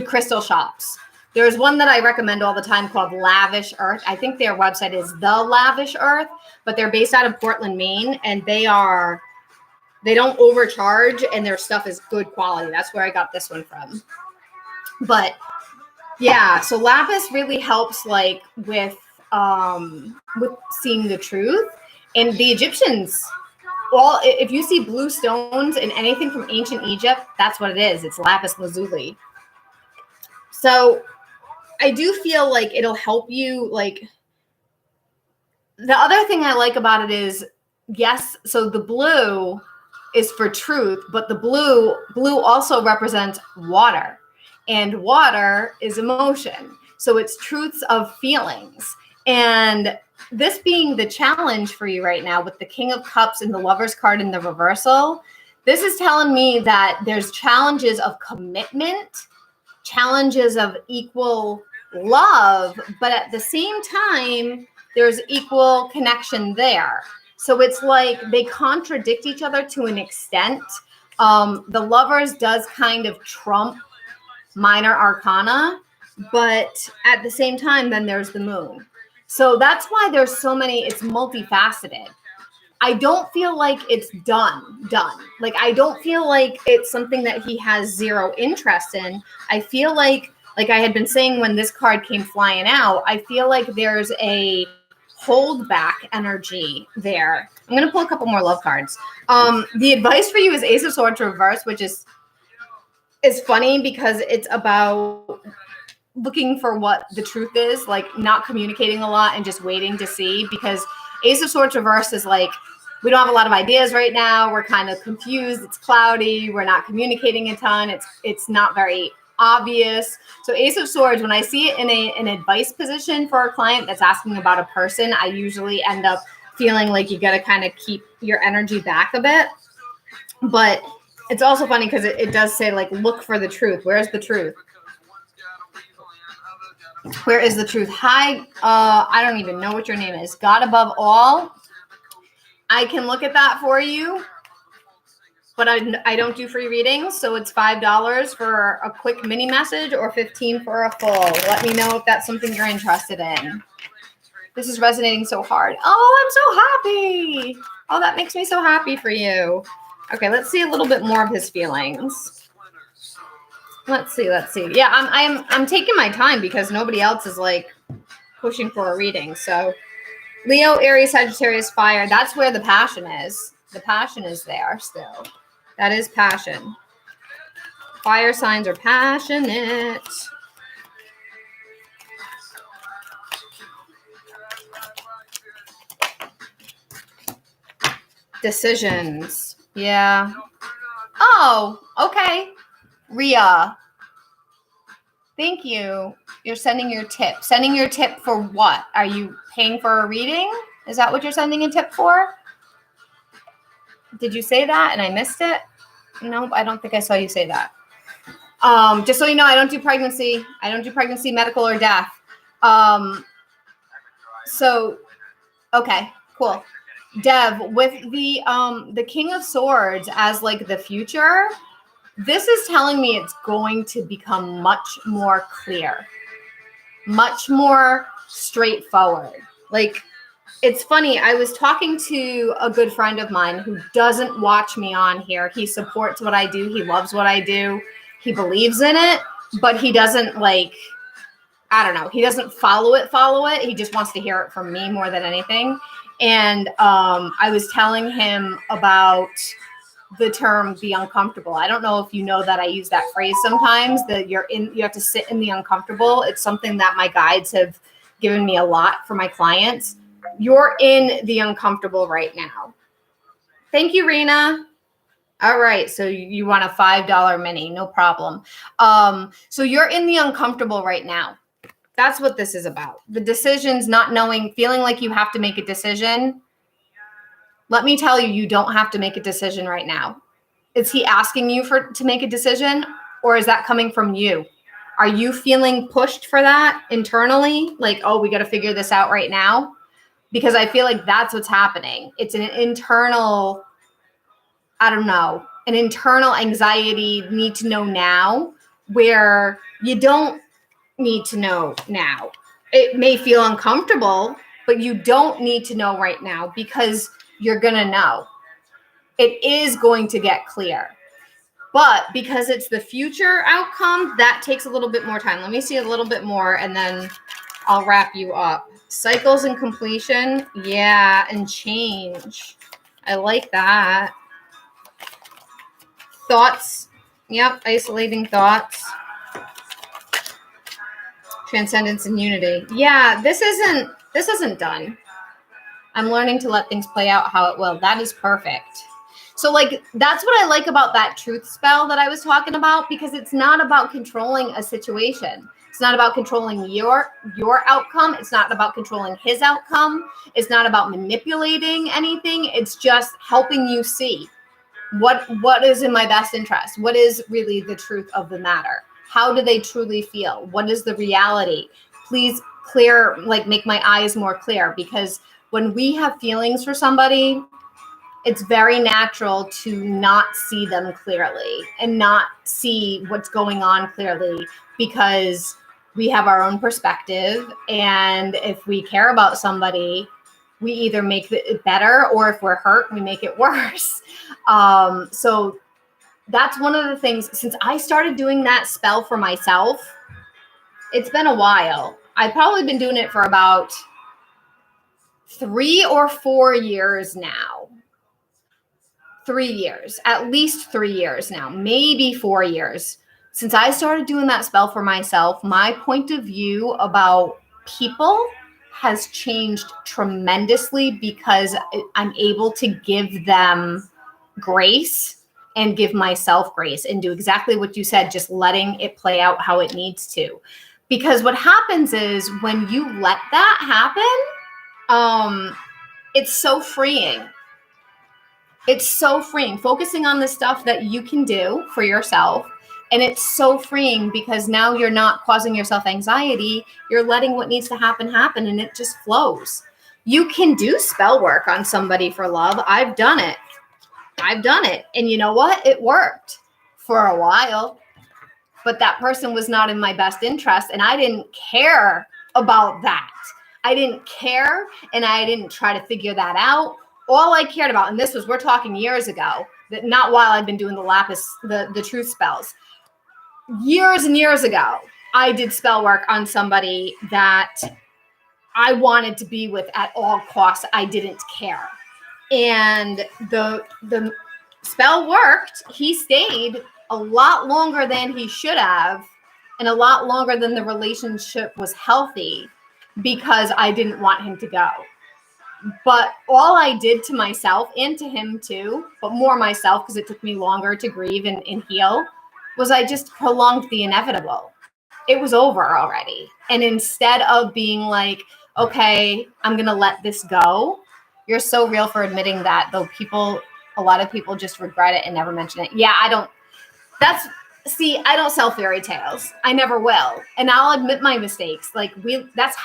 crystal shops. There's one that I recommend all the time called Lavish Earth. I think their website is The Lavish Earth, but they're based out of Portland, Maine, and they don't overcharge, and their stuff is good quality. That's where I got this one from. But yeah, so lapis really helps like with seeing the truth. And the Egyptians, if you see blue stones in anything from ancient Egypt, that's what it is. It's lapis lazuli. So I do feel like it'll help you. Like, the other thing I like about it is, yes, so the blue is for truth, but the blue also represents water, and water is emotion. So it's truths of feelings. And this being the challenge for you right now with the King of Cups and the Lover's card in the reversal, this is telling me that there's challenges of commitment, challenges of equal love, but at the same time, there's equal connection there. So it's like they contradict each other to an extent. The Lovers does kind of trump minor arcana, but at the same time, then there's the Moon. So that's why there's so many, it's multifaceted. I don't feel like it's done. Like, I don't feel like it's something that he has zero interest in. I feel like I had been saying when this card came flying out, I feel like there's a hold back energy there. I'm going to pull a couple more love cards. The advice for you is Ace of Swords reverse, which is funny because it's about looking for what the truth is, like not communicating a lot and just waiting to see, because Ace of Swords reverse is like, we don't have a lot of ideas right now. We're kind of confused. It's cloudy. We're not communicating a ton. It's not very obvious. So Ace of Swords, when I see it in an advice position for a client that's asking about a person, I usually end up feeling like you got to kind of keep your energy back a bit. But it's also funny because it does say, like, look for the truth. Where's the truth? Where is the truth? Hi, I don't even know what your name is. God above all. I can look at that for you, but I don't do free readings, so it's $5 for a quick mini message or $15 for a full. Let me know if that's something you're interested in. This is resonating so hard. Oh, I'm so happy. Oh, that makes me so happy for you. Okay, let's see a little bit more of his feelings. Let's see. Yeah, I'm taking my time because nobody else is like pushing for a reading. So Leo, Aries, Sagittarius, fire. That's where the passion is. The passion is there still. That is passion. Fire signs are passionate. Decisions. Yeah. Oh, okay. Ria. Thank you. You're sending your tip. Sending your tip for what? Are you paying for a reading? Is that what you're sending a tip for? Did you say that and I missed it? Nope, I don't think I saw you say that. Just so you know, I don't do pregnancy. I don't do pregnancy, medical, or death. So, okay, cool. Dev, with the King of Swords as like the future, this is telling me it's going to become much more clear, much more straightforward. Like, it's funny. I was talking to a good friend of mine who doesn't watch me on here. He supports what I do. He loves what I do. He believes in it, but he doesn't like, I don't know. He doesn't follow it. He just wants to hear it from me more than anything. And I was telling him about the term "the uncomfortable." I don't know if you know that I use that phrase sometimes, that you have to sit in the uncomfortable. It's something that my guides have given me a lot for my clients. You're in the uncomfortable right now. Thank you, Rena. All right. So you want a $5 mini, no problem. So you're in the uncomfortable right now. That's what this is about. The decisions, not knowing, feeling like you have to make a decision. Let me tell you, you don't have to make a decision right now. Is he asking you to make a decision, or is that coming from you? Are you feeling pushed for that internally? Like, oh, we got to figure this out right now? because I feel like that's what's happening. It's an internal, I don't know, an internal anxiety, need to know now, where you don't need to know now. It may feel uncomfortable, but you don't need to know right now, because you're going to know. It is going to get clear. But because it's the future outcome, that takes a little bit more time. Let me see a little bit more, and then I'll wrap you up. Cycles and completion. Yeah, and change. I like that. Thoughts. Yep, isolating thoughts. Transcendence and unity. Yeah, this isn't done. I'm learning to let things play out how it will. That is perfect. So like, that's what I like about that truth spell that I was talking about, because it's not about controlling a situation. It's not about controlling your outcome. It's not about controlling his outcome. It's not about manipulating anything. It's just helping you see what is in my best interest. What is really the truth of the matter? How do they truly feel? What is the reality? Please make my eyes more clear, because when we have feelings for somebody, it's very natural to not see them clearly and not see what's going on clearly, because we have our own perspective. And if we care about somebody, we either make it better, or if we're hurt, we make it worse. So that's one of the things. Since I started doing that spell for myself, it's been a while. I've probably been doing it for about 3 or 4 years now. 3 years, at least 3 years now, maybe 4 years. Since I started doing that spell for myself, my point of view about people has changed tremendously, because I'm able to give them grace and give myself grace and do exactly what you said, just letting it play out how it needs to. Because what happens is, when you let that happen, it's so freeing. It's so freeing, focusing on the stuff that you can do for yourself. And it's so freeing, because now you're not causing yourself anxiety. You're letting what needs to happen, and it just flows. You can do spell work on somebody for love. I've done it. And you know what? It worked for a while, but that person was not in my best interest. And I didn't care about that. I didn't care. And I didn't try to figure that out. All I cared about, and we're talking years ago, that not while I'd been doing the truth spells. Years and years ago, I did spell work on somebody that I wanted to be with at all costs. I didn't care. And the spell worked. He stayed a lot longer than he should have, and a lot longer than the relationship was healthy, because I didn't want him to go. But all I did to myself, and to him too, but more myself, because it took me longer to grieve and heal, was I just prolonged the inevitable. It was over already. And instead of being like, okay, I'm going to let this go. You're so real for admitting that, though. A lot of people just regret it and never mention it. Yeah, I don't sell fairy tales. I never will. And I'll admit my mistakes. But that's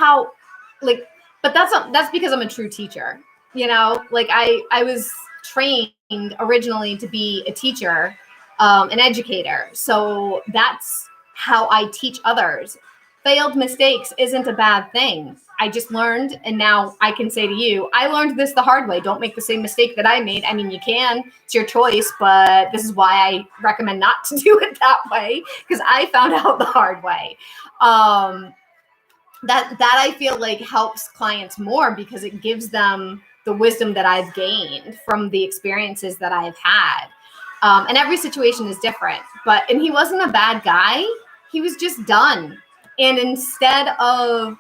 because I'm a true teacher. Like I was trained originally to be a teacher, an educator. So that's how I teach others. Failed mistakes isn't a bad thing. I just learned, and now I can say to you, I learned this the hard way. Don't make the same mistake that I made. I mean, you can, it's your choice, but this is why I recommend not to do it that way, because I found out the hard way. That I feel like helps clients more, because it gives them the wisdom that I've gained from the experiences that I've had. And every situation is different, and he wasn't a bad guy. He was just done. And instead of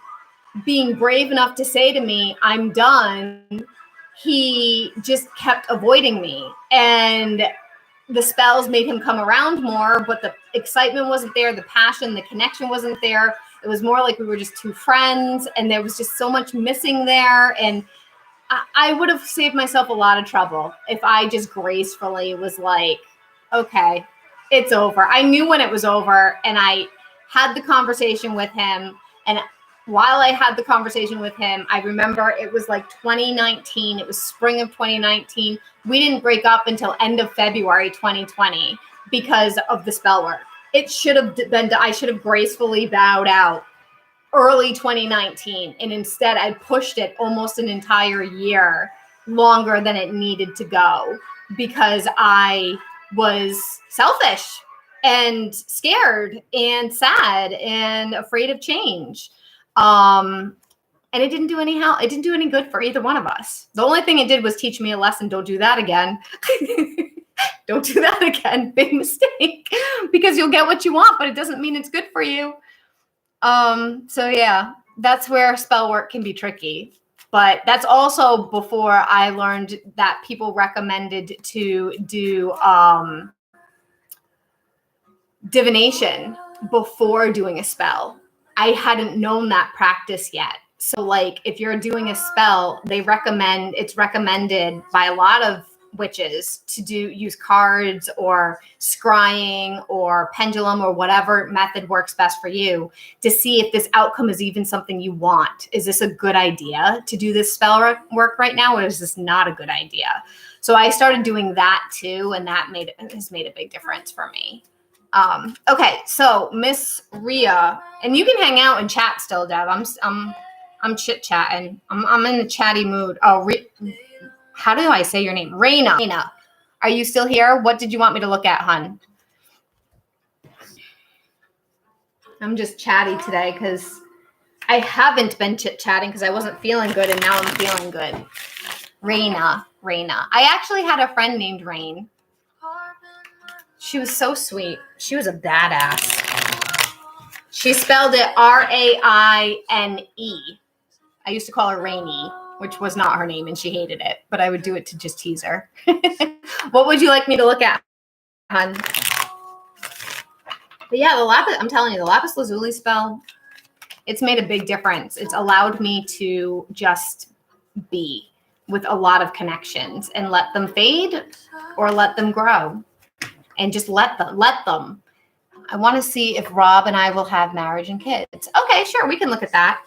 being brave enough to say to me, I'm done, he just kept avoiding me. And the spells made him come around more, but the excitement wasn't there. The passion, the connection wasn't there. It was more like we were just two friends, and there was just so much missing there. And I would have saved myself a lot of trouble if I just gracefully was like, okay, it's over. I knew when it was over, and I had the conversation with him, and while I had the conversation with him, I remember it was like 2019. It was spring of 2019. We didn't break up until end of February 2020 because of the spell work. It should have been, I should have gracefully bowed out early 2019. And instead I pushed it almost an entire year longer than it needed to go because I was selfish and scared and sad and afraid of change. And it didn't do any help. It didn't do any good for either one of us. The only thing it did was teach me a lesson. Don't do that again. Don't do that again. Big mistake. Because you'll get what you want, but it doesn't mean it's good for you. So yeah, that's where spell work can be tricky. But that's also before I learned that people recommended to do divination before doing a spell. I hadn't known that practice yet. So like if you're doing a spell, it's recommended by a lot of witches to use cards or scrying or pendulum or whatever method works best for you to see if this outcome is even something you want. Is this a good idea to do this spell work right now, or is this not a good idea? So I started doing that too, and that has made a big difference for me. Okay, so Miss Rhea, and you can hang out and chat still, Deb. I'm chit chatting. I'm in a chatty mood. Oh, how do I say your name? Raina. Raina, are you still here? What did you want me to look at, hun? I'm just chatty today because I haven't been chit chatting because I wasn't feeling good, and now I'm feeling good. Raina. I actually had a friend named Rain. She was so sweet. She was a badass. She spelled it Raine. I used to call her Rainy, which was not her name, and she hated it. But I would do it to just tease her. What would you like me to look at, hon? But yeah, I'm telling you, the lapis lazuli spell, it's made a big difference. It's allowed me to just be with a lot of connections and let them fade or let them grow. And just let them. I want to see if Rob and I will have marriage and kids. Okay, sure, we can look at that.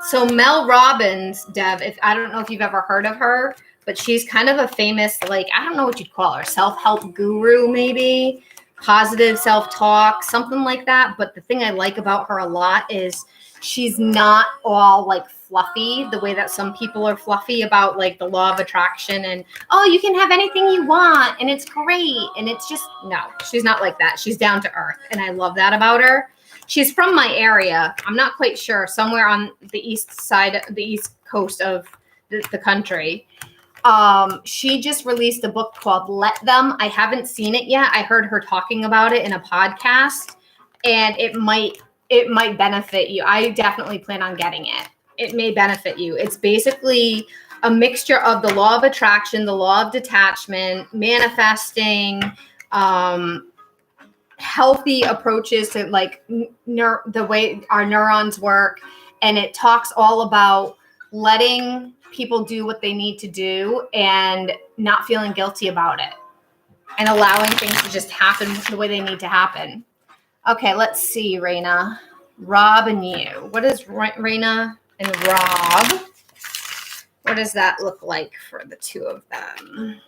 So Mel Robbins, Deb, I don't know if you've ever heard of her, but she's kind of a famous, like, I don't know what you'd call her, self-help guru, maybe, positive self-talk, something like that. But the thing I like about her a lot is she's not all like fluffy the way that some people are fluffy about like the law of attraction and, oh, you can have anything you want and it's great. And it's just, no, she's not like that. She's down to earth. And I love that about her. She's from my area. I'm not quite sure, somewhere on the east coast of the country. She just released a book called Let Them. I haven't seen it yet. I heard her talking about it in a podcast, and it might benefit you. I definitely plan on getting it. It may benefit you. It's basically a mixture of the law of attraction, the law of detachment, manifesting, healthy approaches to like the way our neurons work. And it talks all about letting people do what they need to do and not feeling guilty about it and allowing things to just happen the way they need to happen. Okay, let's see, Raina, Rob, and you. What is Raina and Rob? What does that look like for the two of them?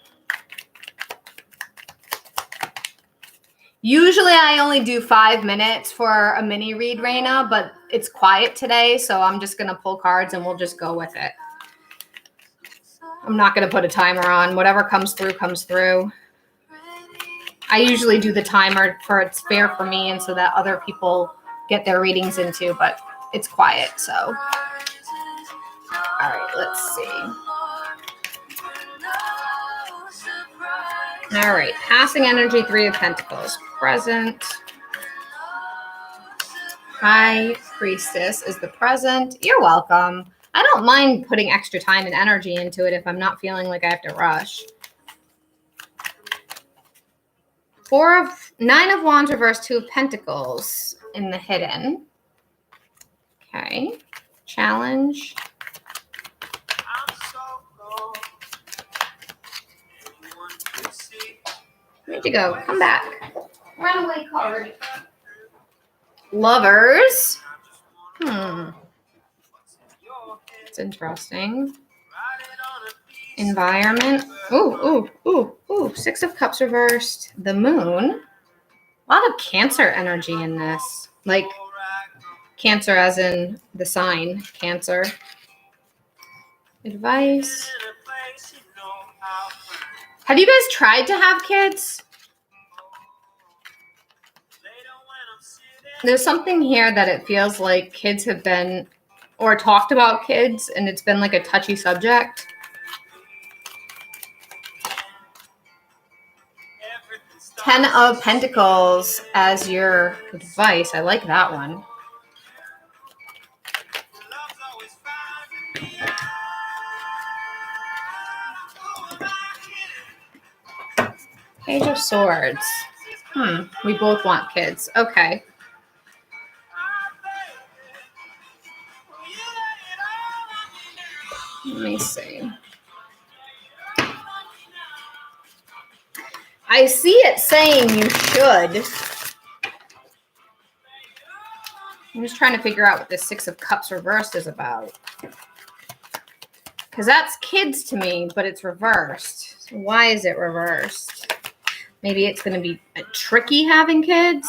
Usually I only do 5 minutes for a mini read, Raina, but it's quiet today, so I'm just going to pull cards and we'll just go with it. I'm not going to put a timer on. Whatever comes through, comes through. I usually do the timer for it's fair for me and so that other people get their readings into, but it's quiet, so. All right, let's see. All right, passing energy, 3 of Pentacles, present. High Priestess is the present. You're welcome. I don't mind putting extra time and energy into it if I'm not feeling like I have to rush. 9 of Wands reversed, 2 of Pentacles in the hidden. Okay. Challenge. Where'd you go? Come back. Runaway card. Lovers. It's interesting. Environment. Ooh. Six of Cups reversed. The Moon. A lot of Cancer energy in this. Like Cancer as in the sign, Cancer. Advice. Have you guys tried to have kids? There's something here that it feels like kids have been, or talked about kids, and it's been like a touchy subject. Ten of Pentacles as your advice. I like that one. Page of Swords. We both want kids. Okay. Let me see. I see it saying you should. I'm just trying to figure out what this Six of Cups reversed is about. Because that's kids to me, but it's reversed. So why is it reversed? Maybe it's going to be tricky having kids.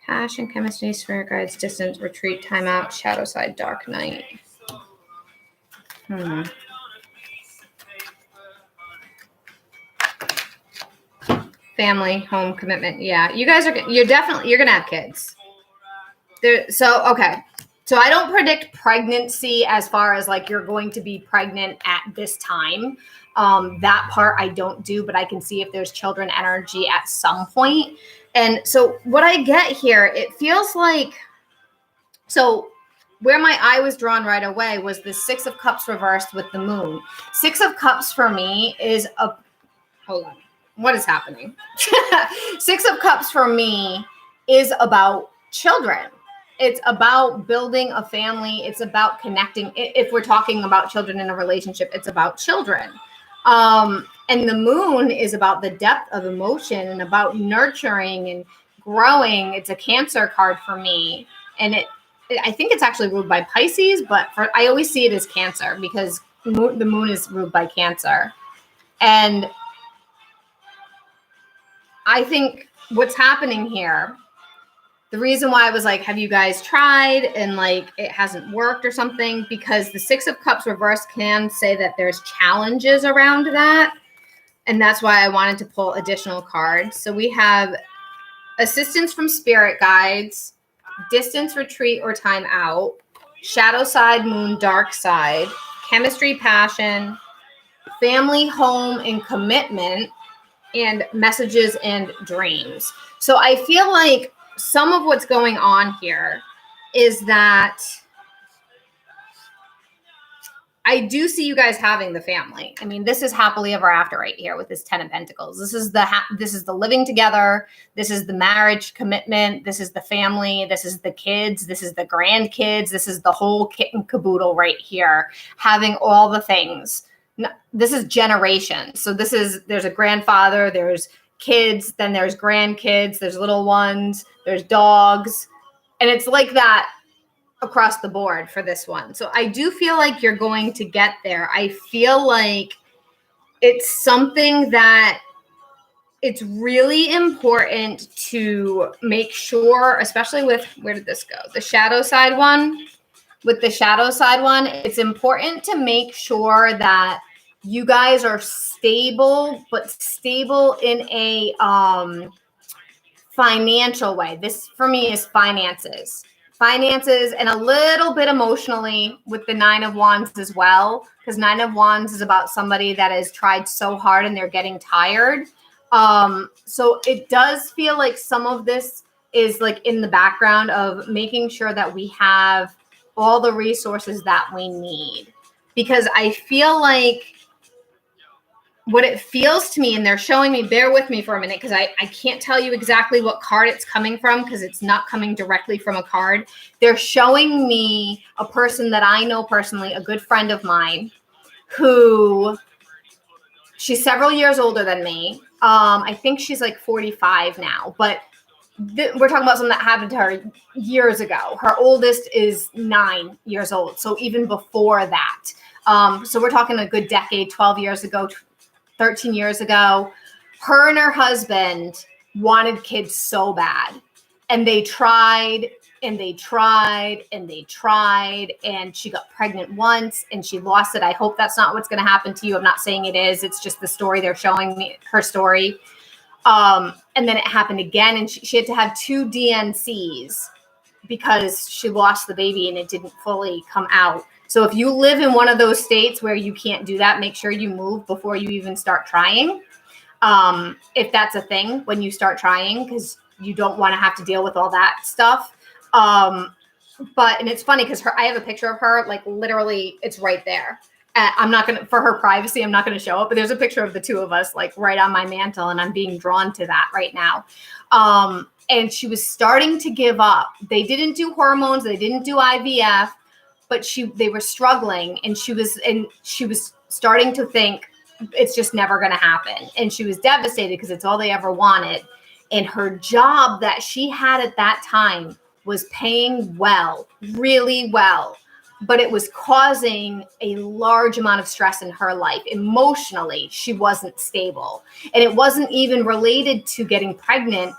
Passion, chemistry, spirit guides, distance, retreat, timeout, shadow side, dark night. Family, home, commitment. Yeah, you guys are. You're gonna have kids. Okay. So I don't predict pregnancy as far as like you're going to be pregnant at this time. That part I don't do, but I can see if there's children energy at some point. And so what I get here, it feels like, so where my eye was drawn right away was the Six of Cups reversed with the Moon. Six of Cups for me is hold on. What is happening? Six of Cups for me is about children. It's about building a family. It's about connecting. If we're talking about children in a relationship, it's about children. And the Moon is about the depth of emotion and about nurturing and growing. It's a Cancer card for me. And I think it's actually ruled by Pisces, but I always see it as Cancer because the Moon is ruled by Cancer. And I think what's happening here, the reason why I was like, have you guys tried and like it hasn't worked or something, because the Six of Cups reversed can say that there's challenges around that. And that's why I wanted to pull additional cards. So we have assistance from spirit guides, distance, retreat, or time out, shadow side, moon, dark side, chemistry, passion, family, home, and commitment, and messages and dreams. So I feel like some of what's going on here is that I do see you guys having the family. I mean, this is happily ever after right here with this Ten of Pentacles. This is the living together. This is the marriage commitment. This is the family. This is the kids. This is the grandkids. This is the whole kit and caboodle right here, having all the things. This is generations. So there's a grandfather, there's kids, then there's grandkids, there's little ones, there's dogs. And it's like that across the board for this one. So I do feel like you're going to get there. I feel like it's something that it's really important to make sure, especially with, where did this go? The shadow side one. With the shadow side one, it's important to make sure that you guys are stable, but stable in a financial way. This for me is finances and a little bit emotionally with the Nine of Wands as well, because Nine of Wands is about somebody that has tried so hard and they're getting tired. So it does feel like some of this is like in the background of making sure that we have all the resources that we need, because I feel like what it feels to me, and they're showing me, bear with me for a minute, because I can't tell you exactly what card it's coming from because it's not coming directly from a card. They're showing me a person that I know personally, a good friend of mine, who she's several years older than me. I think she's like 45 now, but we're talking about something that happened to her years ago. Her oldest is 9 years old. So even before that. So we're talking a good decade, 12 years ago, 13 years ago. Her and her husband wanted kids so bad. And they tried and they tried and they tried. And she got pregnant once and she lost it. I hope that's not what's going to happen to you. I'm not saying it is. It's just the story they're showing me, her story. And then it happened again. And she had to have 2 DNCs because she lost the baby and it didn't fully come out. So if you live in one of those states where you can't do that, make sure you move before you even start trying. If that's a thing when you start trying, because you don't want to have to deal with all that stuff. And it's funny because I have a picture of her, like literally it's right there. I'm not going to, for her privacy, I'm not going to show it, but there's a picture of the 2 of us like right on my mantle and I'm being drawn to that right now. And she was starting to give up. They didn't do hormones. They didn't do IVF, but they were struggling and she was starting to think it's just never going to happen. And she was devastated because it's all they ever wanted. And her job that she had at that time was paying well, really well, but it was causing a large amount of stress in her life. Emotionally, she wasn't stable. And it wasn't even related to getting pregnant.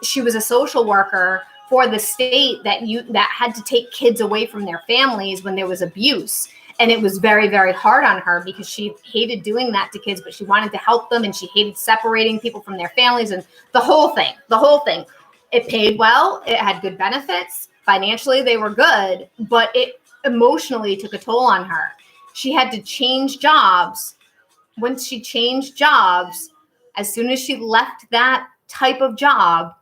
She was a social worker for the state that had to take kids away from their families when there was abuse. And it was very, very hard on her because she hated doing that to kids, but she wanted to help them and she hated separating people from their families and the whole thing. It paid well. It had good benefits. Financially, they were good, but it emotionally took a toll on her. She had to change jobs. Once she changed jobs, as soon as she left that type of job,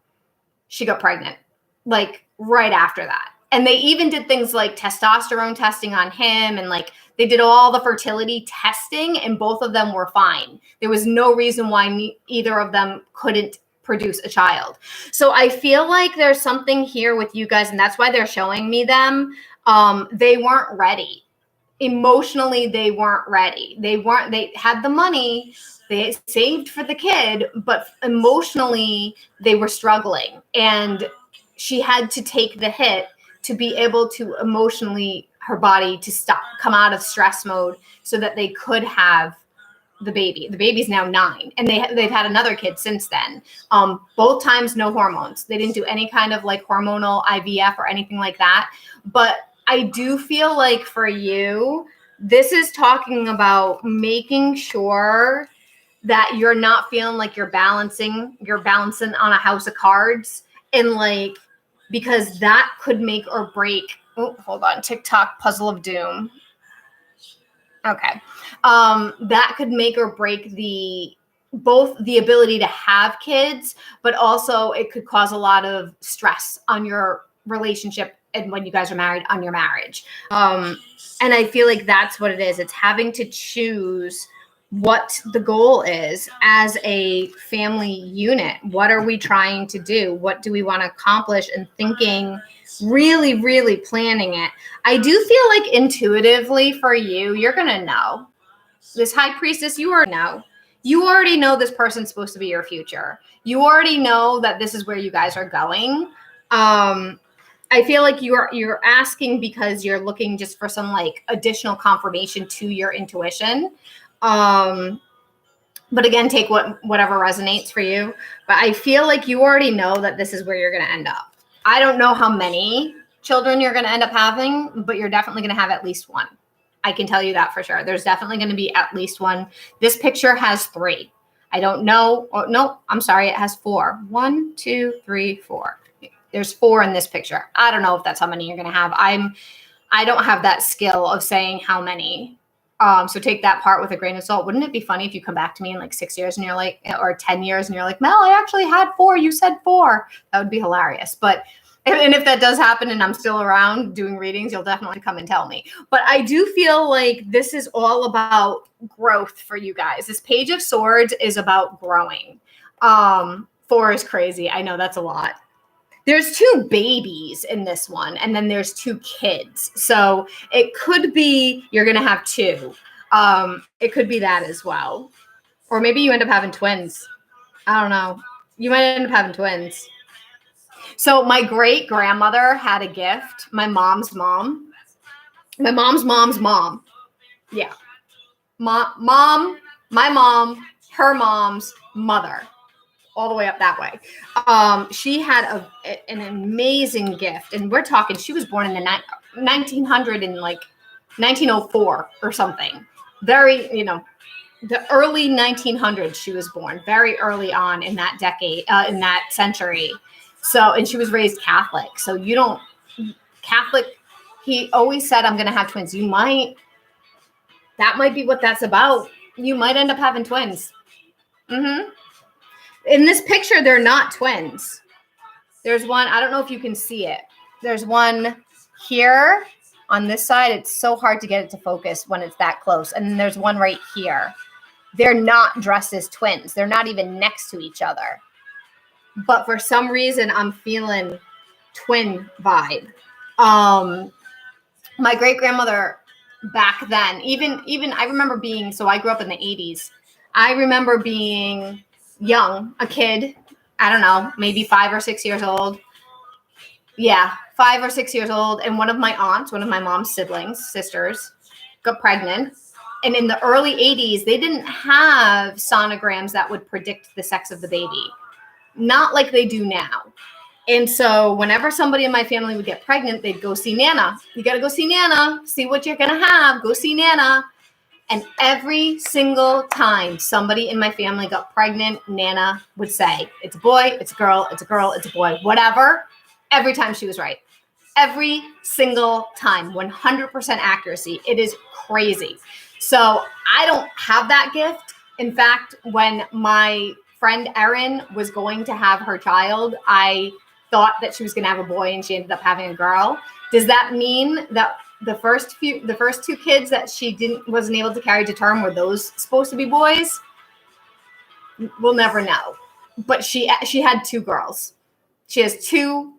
she got pregnant, like right after that. And they even did things like testosterone testing on him and like they did all the fertility testing and both of them were fine. There was no reason why either of them couldn't produce a child. So I feel like there's something here with you guys and that's why they're showing me them. They weren't ready. Emotionally, they weren't ready. They had the money, they saved for the kid, but emotionally they were struggling. And she had to take the hit to be able to emotionally, her body to come out of stress mode so that they could have the baby. The baby's now 9 and they've had another kid since then. Both times, no hormones. They didn't do any kind of like hormonal IVF or anything like that. But I do feel like for you, this is talking about making sure that you're not feeling like you're balancing on a house of cards and like, because that could make or break. Oh, hold on. TikTok puzzle of doom. Okay. That could make or break both the ability to have kids, but also it could cause a lot of stress on your relationship and when you guys are married on your marriage. And I feel like that's what it is. It's having to choose what the goal is as a family unit. What are we trying to do? What do we want to accomplish? And thinking, really, really planning it. I do feel like intuitively for you, you're going to know. This high priestess, you already know. You already know this person's supposed to be your future. You already know that this is where you guys are going. I feel like you're asking because you're looking just for some like additional confirmation to your intuition. But again, take whatever resonates for you. But I feel like you already know that this is where you're going to end up. I don't know how many children you're going to end up having, but you're definitely going to have at least one. I can tell you that for sure. There's definitely going to be at least one. This picture has 3. I don't know. Oh, no, I'm sorry. It has 4. 1, 2, 3, 4. There's 4 in this picture. I don't know if that's how many you're going to have. I don't have that skill of saying how many. So take that part with a grain of salt. Wouldn't it be funny if you come back to me in like 6 years and you're like, or 10 years and you're like, Mel, I actually had 4. You said 4. That would be hilarious. But, and if that does happen and I'm still around doing readings, you'll definitely come and tell me. But I do feel like this is all about growth for you guys. This Page of Swords is about growing. 4 is crazy. I know that's a lot. There's 2 babies in this one, and then there's 2 kids. So it could be you're going to have 2. It could be that as well. Or maybe you end up having twins. I don't know. You might end up having twins. So my great grandmother had a gift. My mom's mom. My mom's mom's mom. Yeah. Mom, my mom, her mom's mother, all the way up that way. She had an amazing gift, and we're talking. She was born in the 1900 and like 1904 or something. Very, the early 1900s. She was born very early on in that decade, in that century. So, and she was raised Catholic. So Catholic. He always said, "I'm going to have twins." That might be what that's about. You might end up having twins. Mm-hmm. In this picture, they're not twins. There's one, I don't know if you can see it. There's one here on this side. It's so hard to get it to focus when it's that close. And then there's one right here. They're not dressed as twins. They're not even next to each other. But for some reason, I'm feeling twin vibe. My great-grandmother back then, even I remember being, so I grew up in the 80s. I remember being young, a kid, I don't know, maybe 5 or 6 years old. Yeah, 5 or 6 years old. And one of my aunts, one of my mom's sisters, got pregnant. And in the early 80s, they didn't have sonograms that would predict the sex of the baby. Not like they do now. And so whenever somebody in my family would get pregnant, they'd go see Nana. You got to go see Nana, see what you're going to have. Go see Nana. And every single time somebody in my family got pregnant, Nana would say, it's a boy, it's a girl, it's a girl, it's a boy, whatever. Every time she was right. Every single time, 100% accuracy. It is crazy. So I don't have that gift. In fact, when my friend Erin was going to have her child, I thought that she was going to have a boy and she ended up having a girl. Does that mean that the first 2 kids that she wasn't able to carry to term were those supposed to be boys? We'll never know. But she had 2 girls. She has 2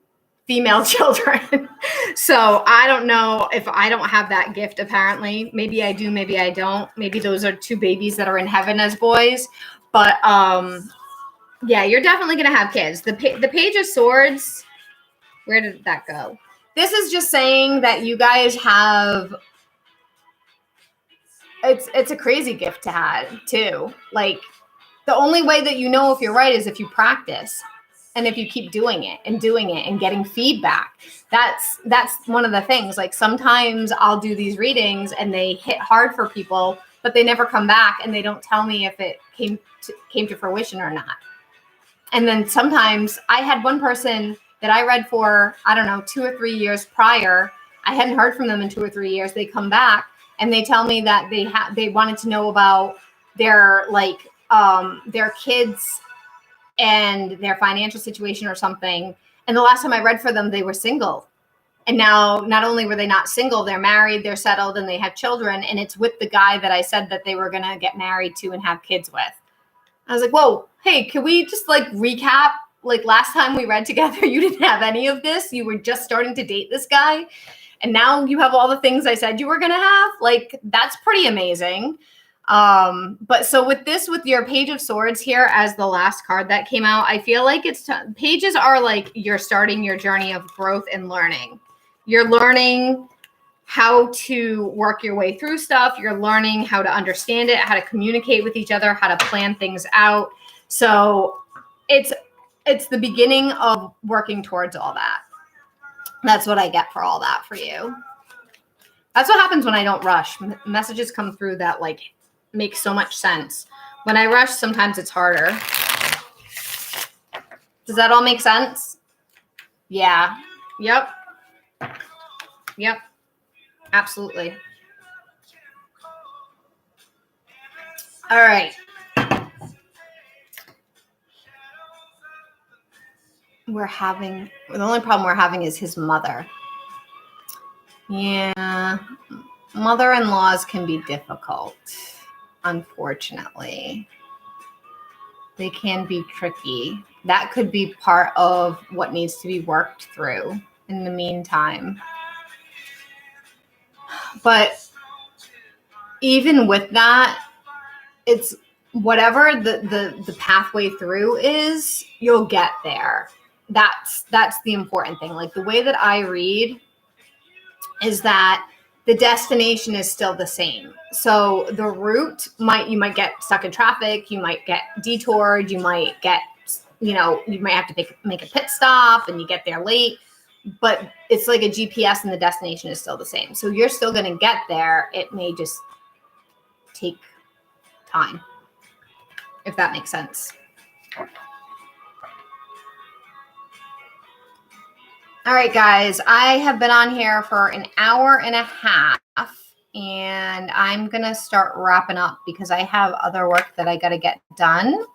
female children. So I don't know if I don't have that gift, apparently. Maybe I do, maybe I don't. Maybe those are 2 babies that are in heaven as boys. But yeah, you're definitely going to have kids. The Page of Swords, where did that go? This is just saying that you guys have, it's a crazy gift to have too. Like, the only way that you know if you're right is if you practice and if you keep doing it and getting feedback. That's one of the things. Like, sometimes I'll do these readings and they hit hard for people, but they never come back and they don't tell me if it came to fruition or not. And then sometimes I had one person that I read for, I don't know, 2 or 3 years prior. I hadn't heard from them in 2 or 3 years. They come back and they tell me that they wanted to know about their kids and their financial situation or something. And the last time I read for them, they were single. And now not only were they not single, they're married, they're settled, and they have children. And it's with the guy that I said that they were going to get married to and have kids with. I was like, whoa, hey, can we just recap? Like, last time we read together, you didn't have any of this. You were just starting to date this guy. And now you have all the things I said you were going to have. Like, that's pretty amazing. But so with your Page of Swords here as the last card that came out, I feel like pages are like you're starting your journey of growth and learning. You're learning how to work your way through stuff. You're learning how to understand it, how to communicate with each other, how to plan things out. So it's the beginning of working towards all that. That's what I get for all that for you. That's what happens when I don't rush. Messages come through that make so much sense. When I rush, sometimes it's harder. Does that all make sense? Yeah. Yep. Absolutely. All right. The only problem we're having is his mother. Yeah. Mother-in-laws can be difficult, unfortunately. They can be tricky. That could be part of what needs to be worked through in the meantime. But even with that, it's whatever the pathway through is, you'll get there. that's the important thing. Like the way that I read is that the destination is still the same. So the route you might get stuck in traffic, you might get detoured, you might get, you might have to make a pit stop and you get there late, but it's like a GPS and the destination is still the same. So you're still going to get there. It may just take time, if that makes sense. All right, guys, I have been on here for an hour and a half, and I'm going to start wrapping up because I have other work that I got to get done.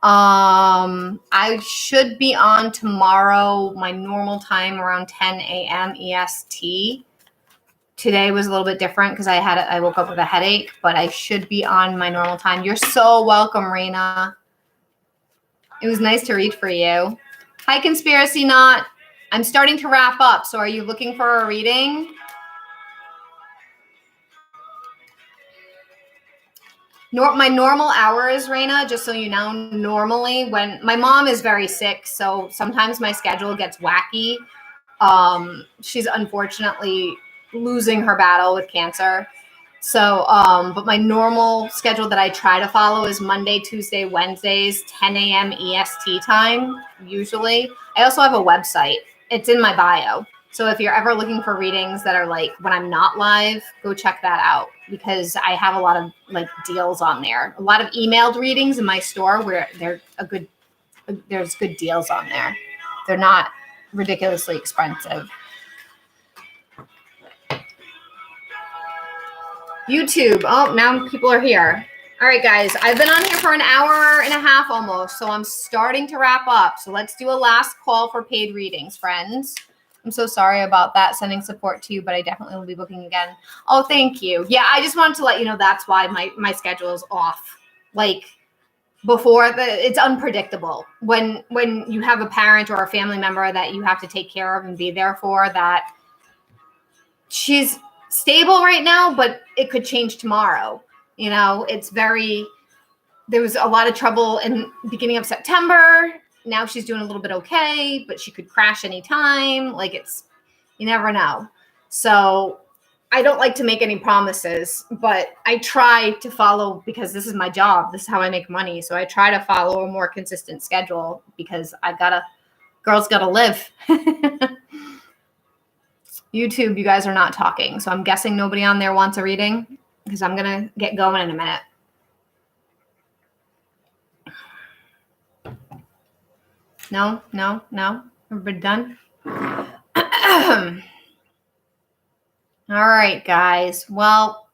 I should be on tomorrow, my normal time, around 10 a.m. EST. Today was a little bit different because I woke up with a headache, but I should be on my normal time. You're so welcome, Raina. It was nice to read for you. Hi, Conspiracy Knot. I'm starting to wrap up, so are you looking for a reading? My normal hours, Raina, just so you know, normally when my mom is very sick, so sometimes my schedule gets wacky. She's unfortunately losing her battle with cancer. So, but my normal schedule that I try to follow is Monday, Tuesday, Wednesdays, 10 a.m. EST time, usually. I also have a website. It's in my bio. So if you're ever looking for readings that are like when I'm not live, go check that out because I have a lot of like deals on there. A lot of emailed readings in my store where there's good deals on there. They're not ridiculously expensive. YouTube. Oh, now people are here. All right, guys. I've been on here for an hour and a half almost, so I'm starting to wrap up. So let's do a last call for paid readings, friends. I'm so sorry about that, sending support to you, but I definitely will be booking again. Oh, thank you. Yeah, I just wanted to let you know that's why my schedule is off. Like before, it's unpredictable. When you have a parent or a family member that you have to take care of and be there for, that she's stable right now, but it could change tomorrow. There was a lot of trouble in the beginning of September. Now she's doing a little bit okay, but she could crash anytime. You never know. So I don't like to make any promises, but I try to follow because this is my job. This is how I make money. So I try to follow a more consistent schedule because girls gotta live. YouTube, you guys are not talking. So I'm guessing nobody on there wants a reading because I'm going to get going in a minute. No. Everybody done? All right, guys. Well,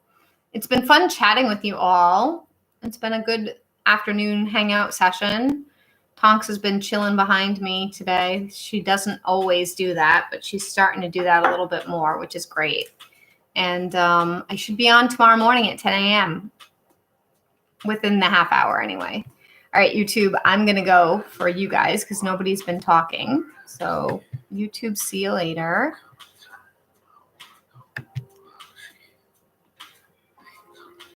it's been fun chatting with you all. It's been a good afternoon hangout session. Tonks has been chilling behind me today. She doesn't always do that, but she's starting to do that a little bit more, which is great. And I should be on tomorrow morning at 10 a.m. within the half hour anyway. All right, YouTube, I'm going to go for you guys because nobody's been talking. So YouTube, see you later.